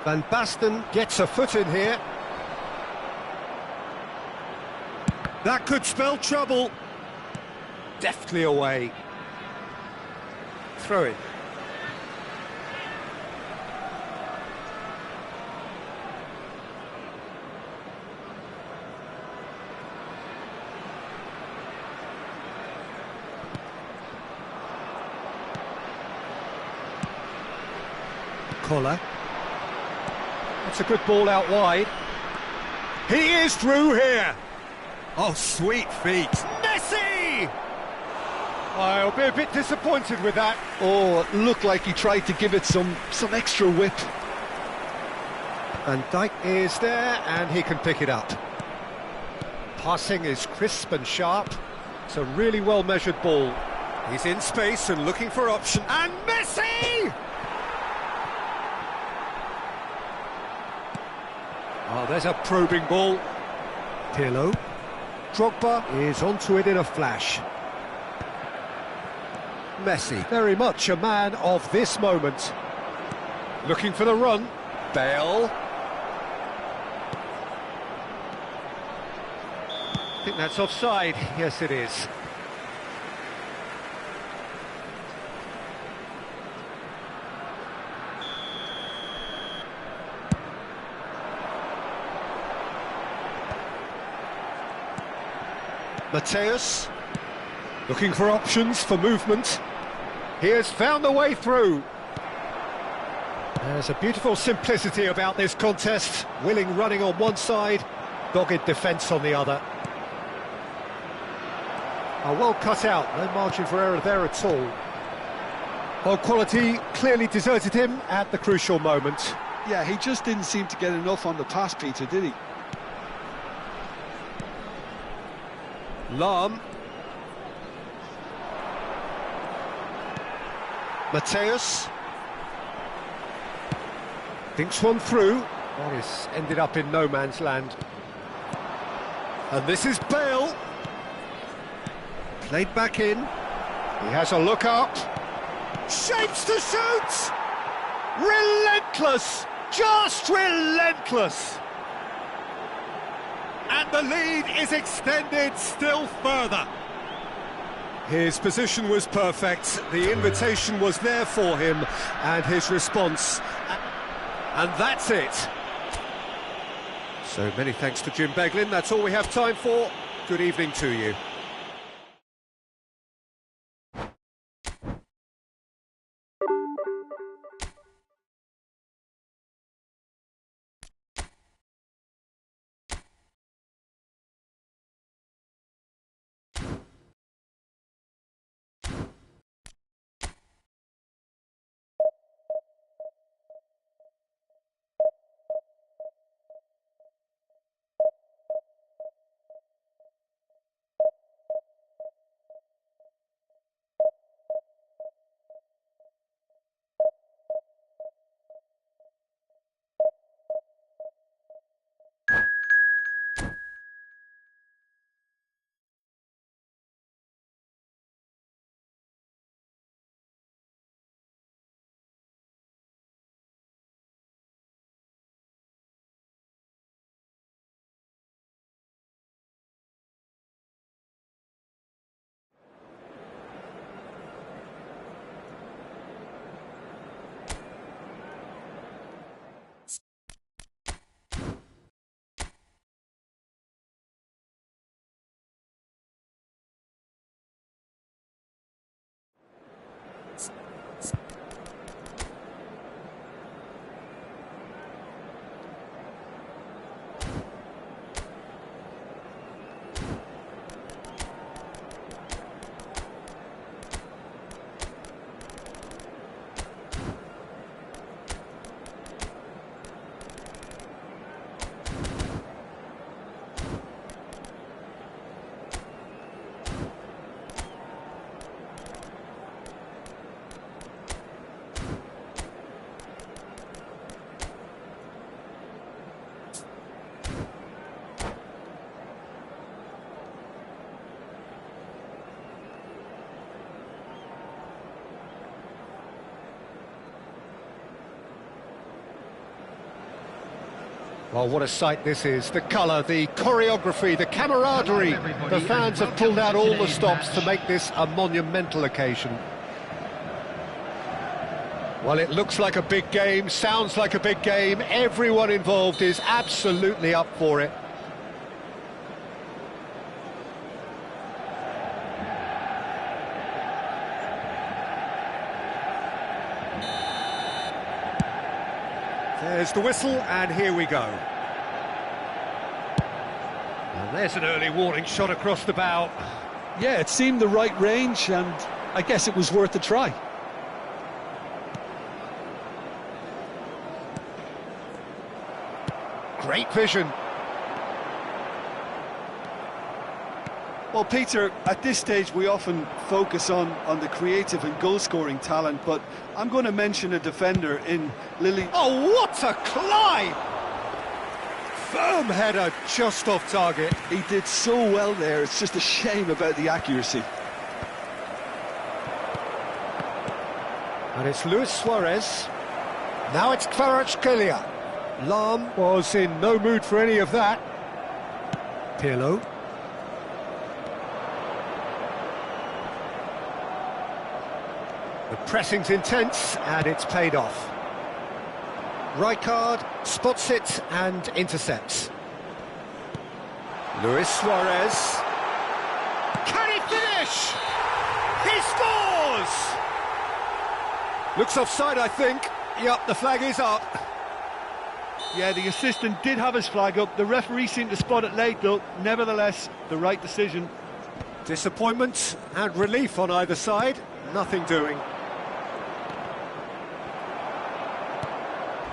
S1: Van Basten gets a foot in here. That could spell trouble. Deftly away. Throw it. Collar. That's a good ball out wide. He is through here. Oh, sweet feet. Messi! I'll be a bit disappointed with that.
S2: Oh, it looked like he tried to give it some extra whip.
S1: And Dijk is there, and he can pick it up. Passing is crisp and sharp. It's a really well-measured ball. He's in space and looking for option. And Messi! Oh, there's a probing ball. Pirlo. Drogba is onto it in a flash. Messi, very much a man of this moment. Looking for the run. Bale. I think that's offside. Yes, it is. Mateus, looking for options for movement. He has found the way through. There's a beautiful simplicity about this contest. Willing running on one side, dogged defence on the other. Well cut out, no margin for error there at all. Well, quality clearly deserted him at the crucial moment.
S2: Yeah, he just didn't seem to get enough on the pass, Peter, did he?
S1: Lahm. Mateus. Thinks one through. That is ended up in no man's land. And this is Bale. Played back in. He has a look up. Shapes to shoot! Relentless! Just relentless! And the lead is extended still further. His position was perfect, the invitation was there for him, and his response, and that's it. So many thanks to Jim Beglin, that's all we have time for. Good evening to you. Well, what a sight this is. The colour, the choreography, the camaraderie. The fans have pulled out all the stops to make this a monumental occasion. Well, it looks like a big game, sounds like a big game. Everyone involved is absolutely up for it. There's the whistle, and here we go. And there's an early warning shot across the bow.
S2: Yeah, it seemed the right range, and I guess it was worth a try.
S1: Great vision.
S2: Well, Peter, at this stage we often focus on the creative and goal-scoring talent, but I'm going to mention a defender in Lily.
S1: Oh, what a climb! Firm header, just off target.
S2: He did so well there, it's just a shame about the accuracy.
S1: And it's Luis Suarez. Now it's Kvaratskhelia. Lahm was in no mood for any of that. Pirlo. The pressing's intense, and it's paid off. Rijkaard spots it and intercepts. Luis Suarez. Can he finish? He scores! Looks offside, I think. Yup, the flag is up.
S2: Yeah, the assistant did have his flag up. The referee seemed to spot it late, though. Nevertheless, the right decision.
S1: Disappointment and relief on either side. Nothing doing.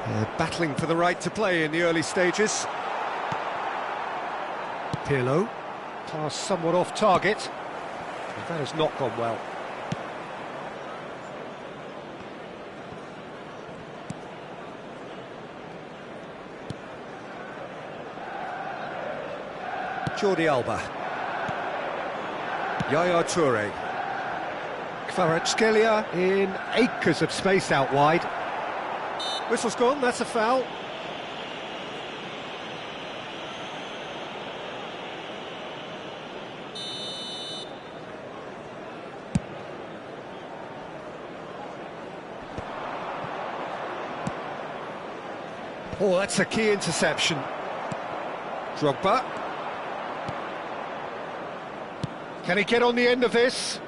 S1: They're battling for the right to play in the early stages. Pirlo. Pass somewhat off target. But that has not gone well. Jordi Alba. Yaya Toure. Kvaratskhelia in acres of space out wide. Whistle's gone, that's a foul. Oh, that's a key interception. Drogba. Can he get on the end of this?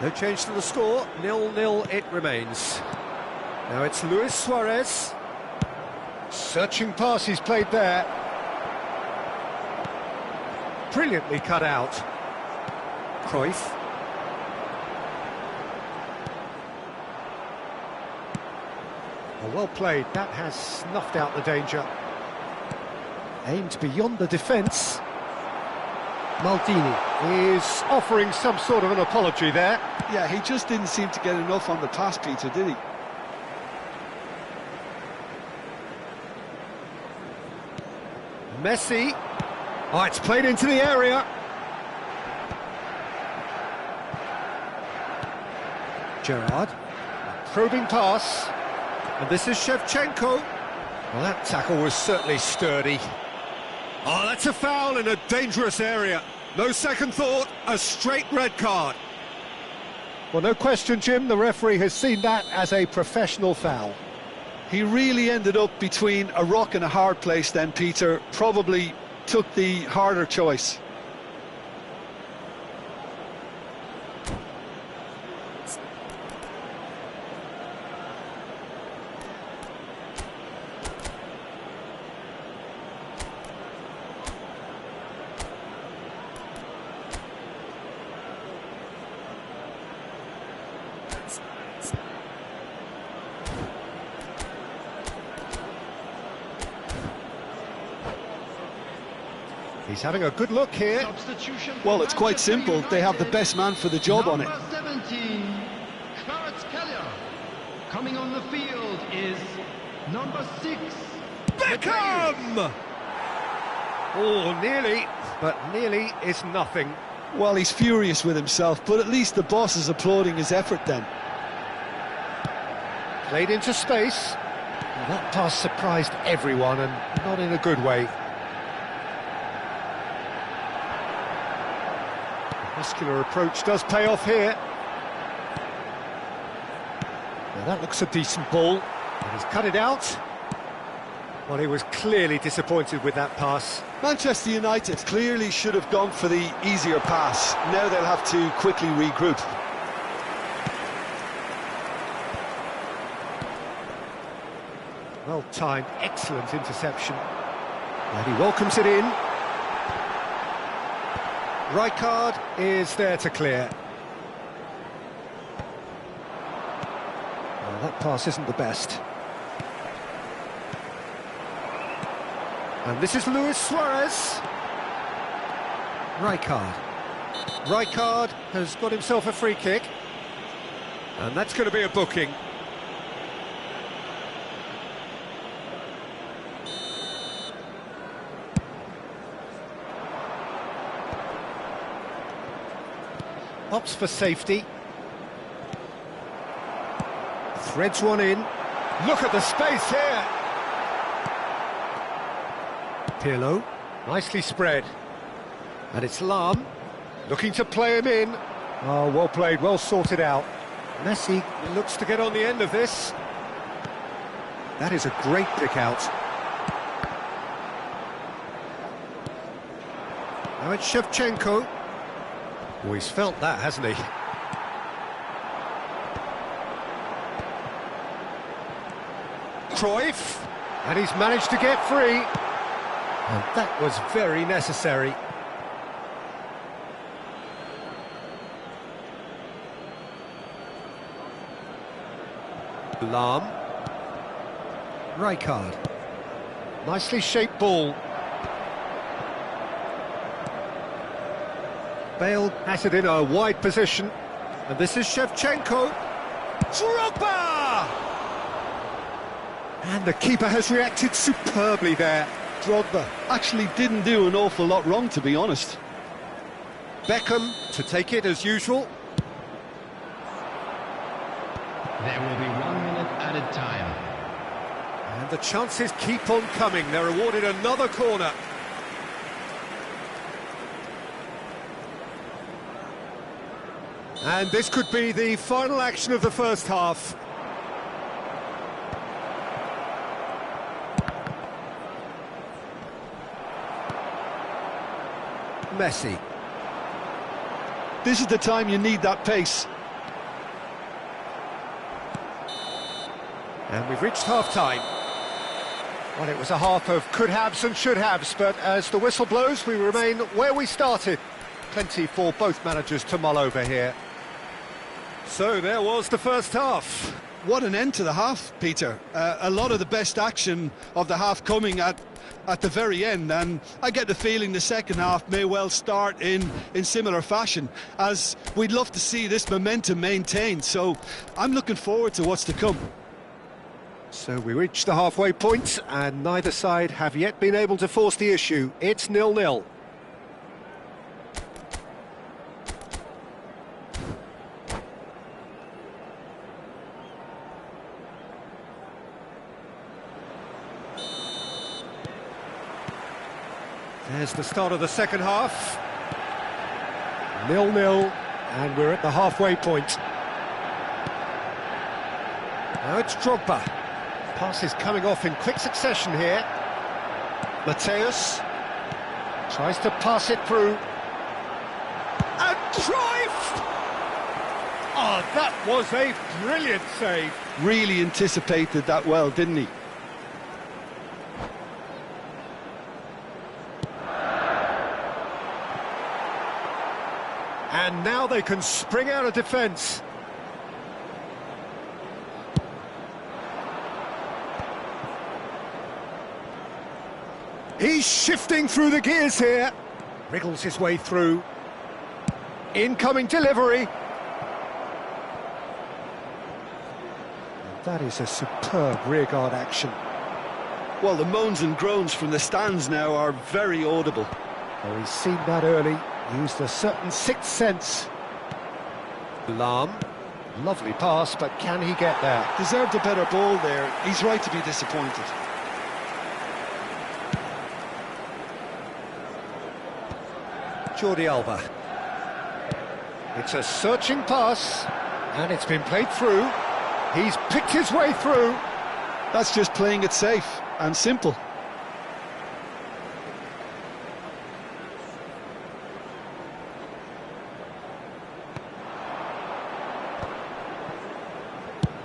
S1: No change to the score, 0-0 it remains. Now it's Luis Suarez. Searching pass he's played there. Brilliantly cut out. Cruyff. Oh, well played, that has snuffed out the danger. Aimed beyond the defence. Maldini is offering some sort of an apology there.
S2: Yeah, he just didn't seem to get enough on the pass, Peter, did he?
S1: Messi. Oh, it's played into the area. Gerrard. Probing pass. And this is Shevchenko. Well, that tackle was certainly sturdy. Oh, that's a foul in a dangerous area. No second thought, a straight red card. Well, no question, Jim, the referee has seen that as a professional foul.
S2: He really ended up between a rock and a hard place then, Peter. Probably took the harder choice.
S1: He's having a good look here.
S2: Well, it's quite simple. They have the best man for the job on it.
S3: Number 17, Kvaratskhelia. Coming on the field is number 6,
S1: Beckham! Oh, nearly, but nearly is nothing.
S2: Well, he's furious with himself, but at least the boss is applauding his effort then.
S1: Played into space. Well, that pass surprised everyone, and not in a good way. Muscular approach does pay off here. Now that looks a decent ball. He's cut it out. Well, he was clearly disappointed with that pass.
S2: Manchester United clearly should have gone for the easier pass. Now they'll have to quickly regroup.
S1: Well timed, excellent interception. And he welcomes it in. Rijkaard is there to clear. Well, that pass isn't the best. And this is Luis Suarez. Rijkaard. Rijkaard has got himself a free kick. And that's going to be a booking. Opts for safety. Threads one in. Look at the space here. Pirlo, nicely spread. And it's Lahm, looking to play him in. Oh, well played, well sorted out. Messi looks to get on the end of this. That is a great pick out. Now it's Shevchenko. Oh, he's felt that, hasn't he? Cruyff, and he's managed to get free. And that was very necessary. Lahm. Rijkaard. Nicely shaped ball. Bale has it in a wide position. And this is Shevchenko. Drogba! And the keeper has reacted superbly there.
S2: Drogba actually didn't do an awful lot wrong, to be honest.
S1: Beckham to take it as usual.
S3: There will be 1 minute added time.
S1: And the chances keep on coming. They're awarded another corner. And this could be the final action of the first half. Messi.
S2: This is the time you need that pace.
S1: And we've reached half-time. Well, it was a half of could-haves and should-haves, but as the whistle blows, we remain where we started. Plenty for both managers to mull over here. So there was the first half.
S2: What an end to the half, Peter. A lot of the best action of the half coming at the very end, and I get the feeling the second half may well start in similar fashion, as we'd love to see this momentum maintained. So I'm looking forward to what's to come.
S1: So we reached the halfway point, and neither side have yet been able to force the issue. It's 0-0. There's the start of the second half. 0-0, and we're at the halfway point. Now it's Drogba. Pass is coming off in quick succession here. Mateus tries to pass it through. And Cruyff! Oh, that was a brilliant save.
S2: Really anticipated that well, didn't he?
S1: And now they can spring out of defence. He's shifting through the gears here. Wriggles his way through. Incoming delivery. That is a superb rearguard action.
S2: Well, the moans and groans from the stands now are very audible.
S1: Oh, he's seen that early. Used a certain sixth sense. Lahm. Lovely pass, but can he get there?
S2: Deserved a better ball there. He's right to be disappointed.
S1: Jordi Alba. It's a searching pass, and it's been played through. He's picked his way through.
S2: That's just playing it safe and simple.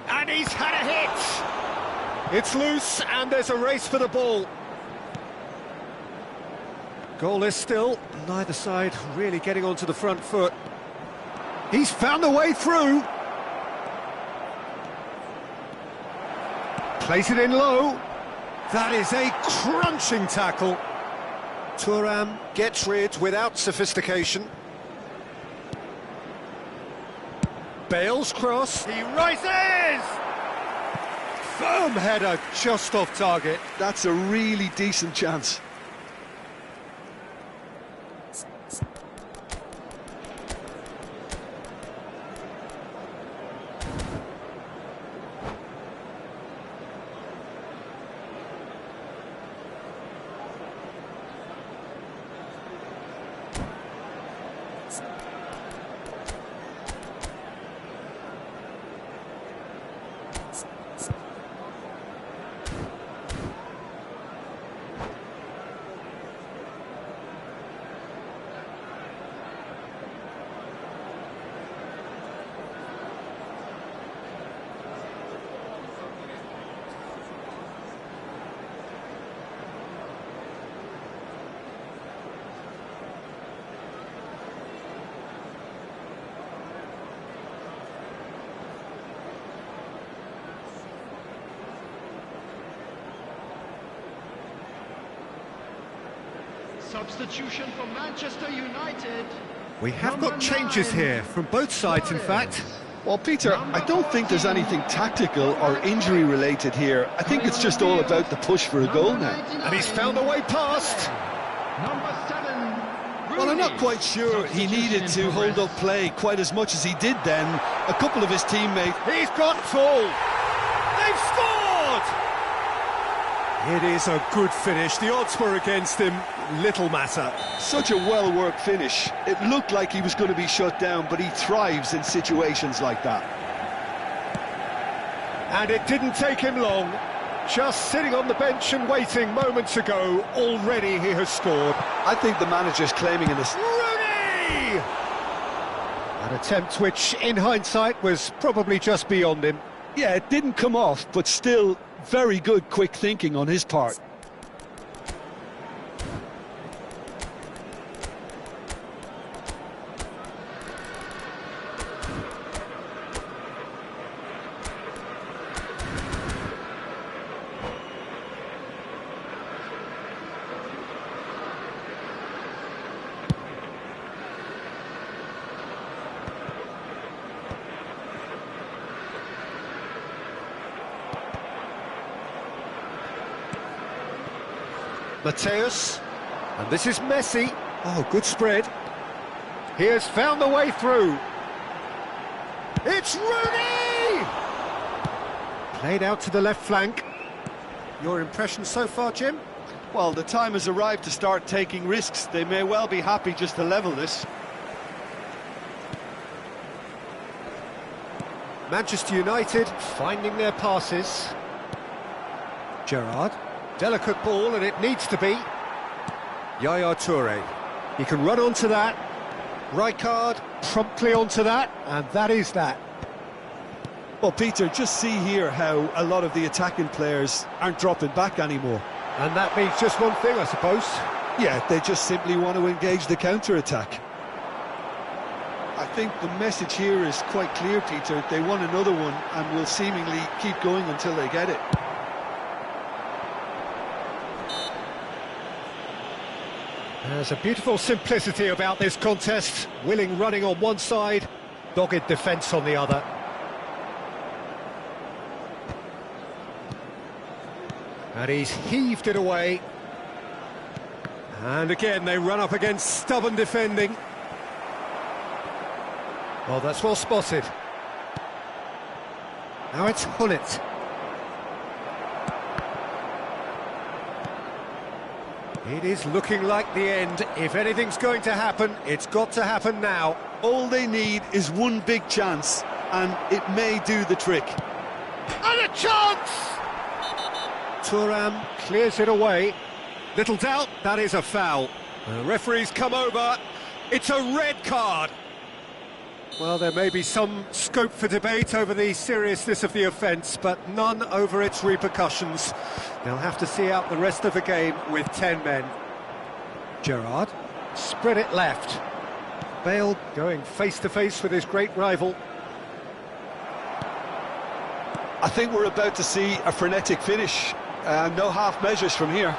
S1: And he's had a hit. It's loose, and there's a race for the ball. Goalless still, neither side really getting onto the front foot. He's found a way through. Plays it in low. That is a crunching tackle. Thuram gets rid without sophistication. Bale's cross. He rises! Firm header just off target.
S2: That's a really decent chance.
S3: Substitution for Manchester United.
S1: We have got changes here from both sides, in fact.
S2: Well, Peter, I don't think there's anything tactical or injury related here. I think it's just all about the push for a goal now.
S1: And he's found a way past.
S3: Number 7.
S2: Well, I'm not quite sure he needed to hold up play quite as much as he did then. A couple of his teammates...
S1: He's got full. They've scored! It is a good finish. The odds were against him. Little matter.
S2: Such a well-worked finish. It looked like he was going to be shut down, but he thrives in situations like that.
S1: And it didn't take him long. Just sitting on the bench and waiting moments ago, already he has scored.
S2: I think the manager's claiming in this...
S1: Rooney! An attempt which, in hindsight, was probably just beyond him.
S2: Yeah, it didn't come off, but still very good quick thinking on his part.
S1: Mateus, and this is Messi. Oh, good spread. He has found the way through. It's Rooney! Played out to the left flank. Your impression so far, Jim?
S2: Well, the time has arrived to start taking risks. They may well be happy just to level this.
S1: Manchester United finding their passes. Gerrard. Delicate ball, and it needs to be. Yaya Toure. He can run onto that. Rijkaard promptly onto that, and that is that.
S2: Well, Peter, just see here how a lot of the attacking players aren't dropping back anymore.
S1: And that means just one thing, I suppose.
S2: Yeah, they just simply want to engage the counter-attack. I think the message here is quite clear, Peter. They want another one and will seemingly keep going until they get it.
S1: There's a beautiful simplicity about this contest. Willing running on one side, dogged defence on the other. And he's heaved it away. And again, they run up against stubborn defending. Well, that's well spotted. Now it's Hullet. It is looking like the end. If anything's going to happen, it's got to happen now.
S2: All they need is one big chance, and it may do the trick.
S1: And a chance! Thuram clears it away. Little doubt, that is a foul. The referee's come over. It's a red card. Well, there may be some scope for debate over the seriousness of the offence, but none over its repercussions. They'll have to see out the rest of the game with 10 men. Gerrard, spread it left. Bale going face-to-face with his great rival.
S2: I think we're about to see a frenetic finish. No half measures from here.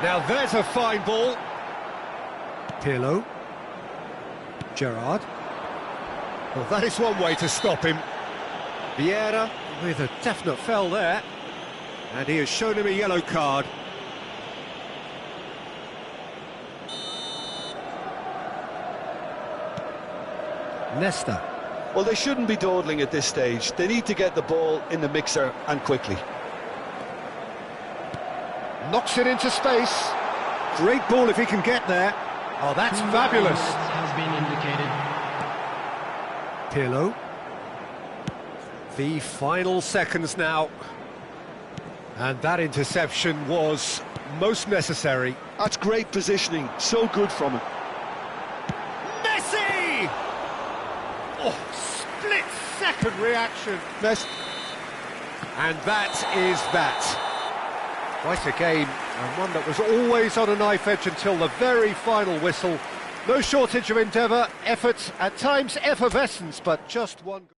S1: Now there's a fine ball. Pirlo. Gerrard. Well, that is one way to stop him. Vieira with a definite foul there. And he has shown him a yellow card. Nesta.
S2: Well, they shouldn't be dawdling at this stage. They need to get the ball in the mixer and quickly.
S1: Knocks it into space. Great ball if he can get there. Oh, that's fabulous.
S3: Has been indicated.
S1: Pirlo. The final seconds now. And that interception was most necessary.
S2: That's great positioning. So good from him.
S1: Messi! Oh, split-second reaction. And that is that. Quite a game, and one that was always on a knife edge until the very final whistle. No shortage of endeavour, effort, at times effervescence, but just one...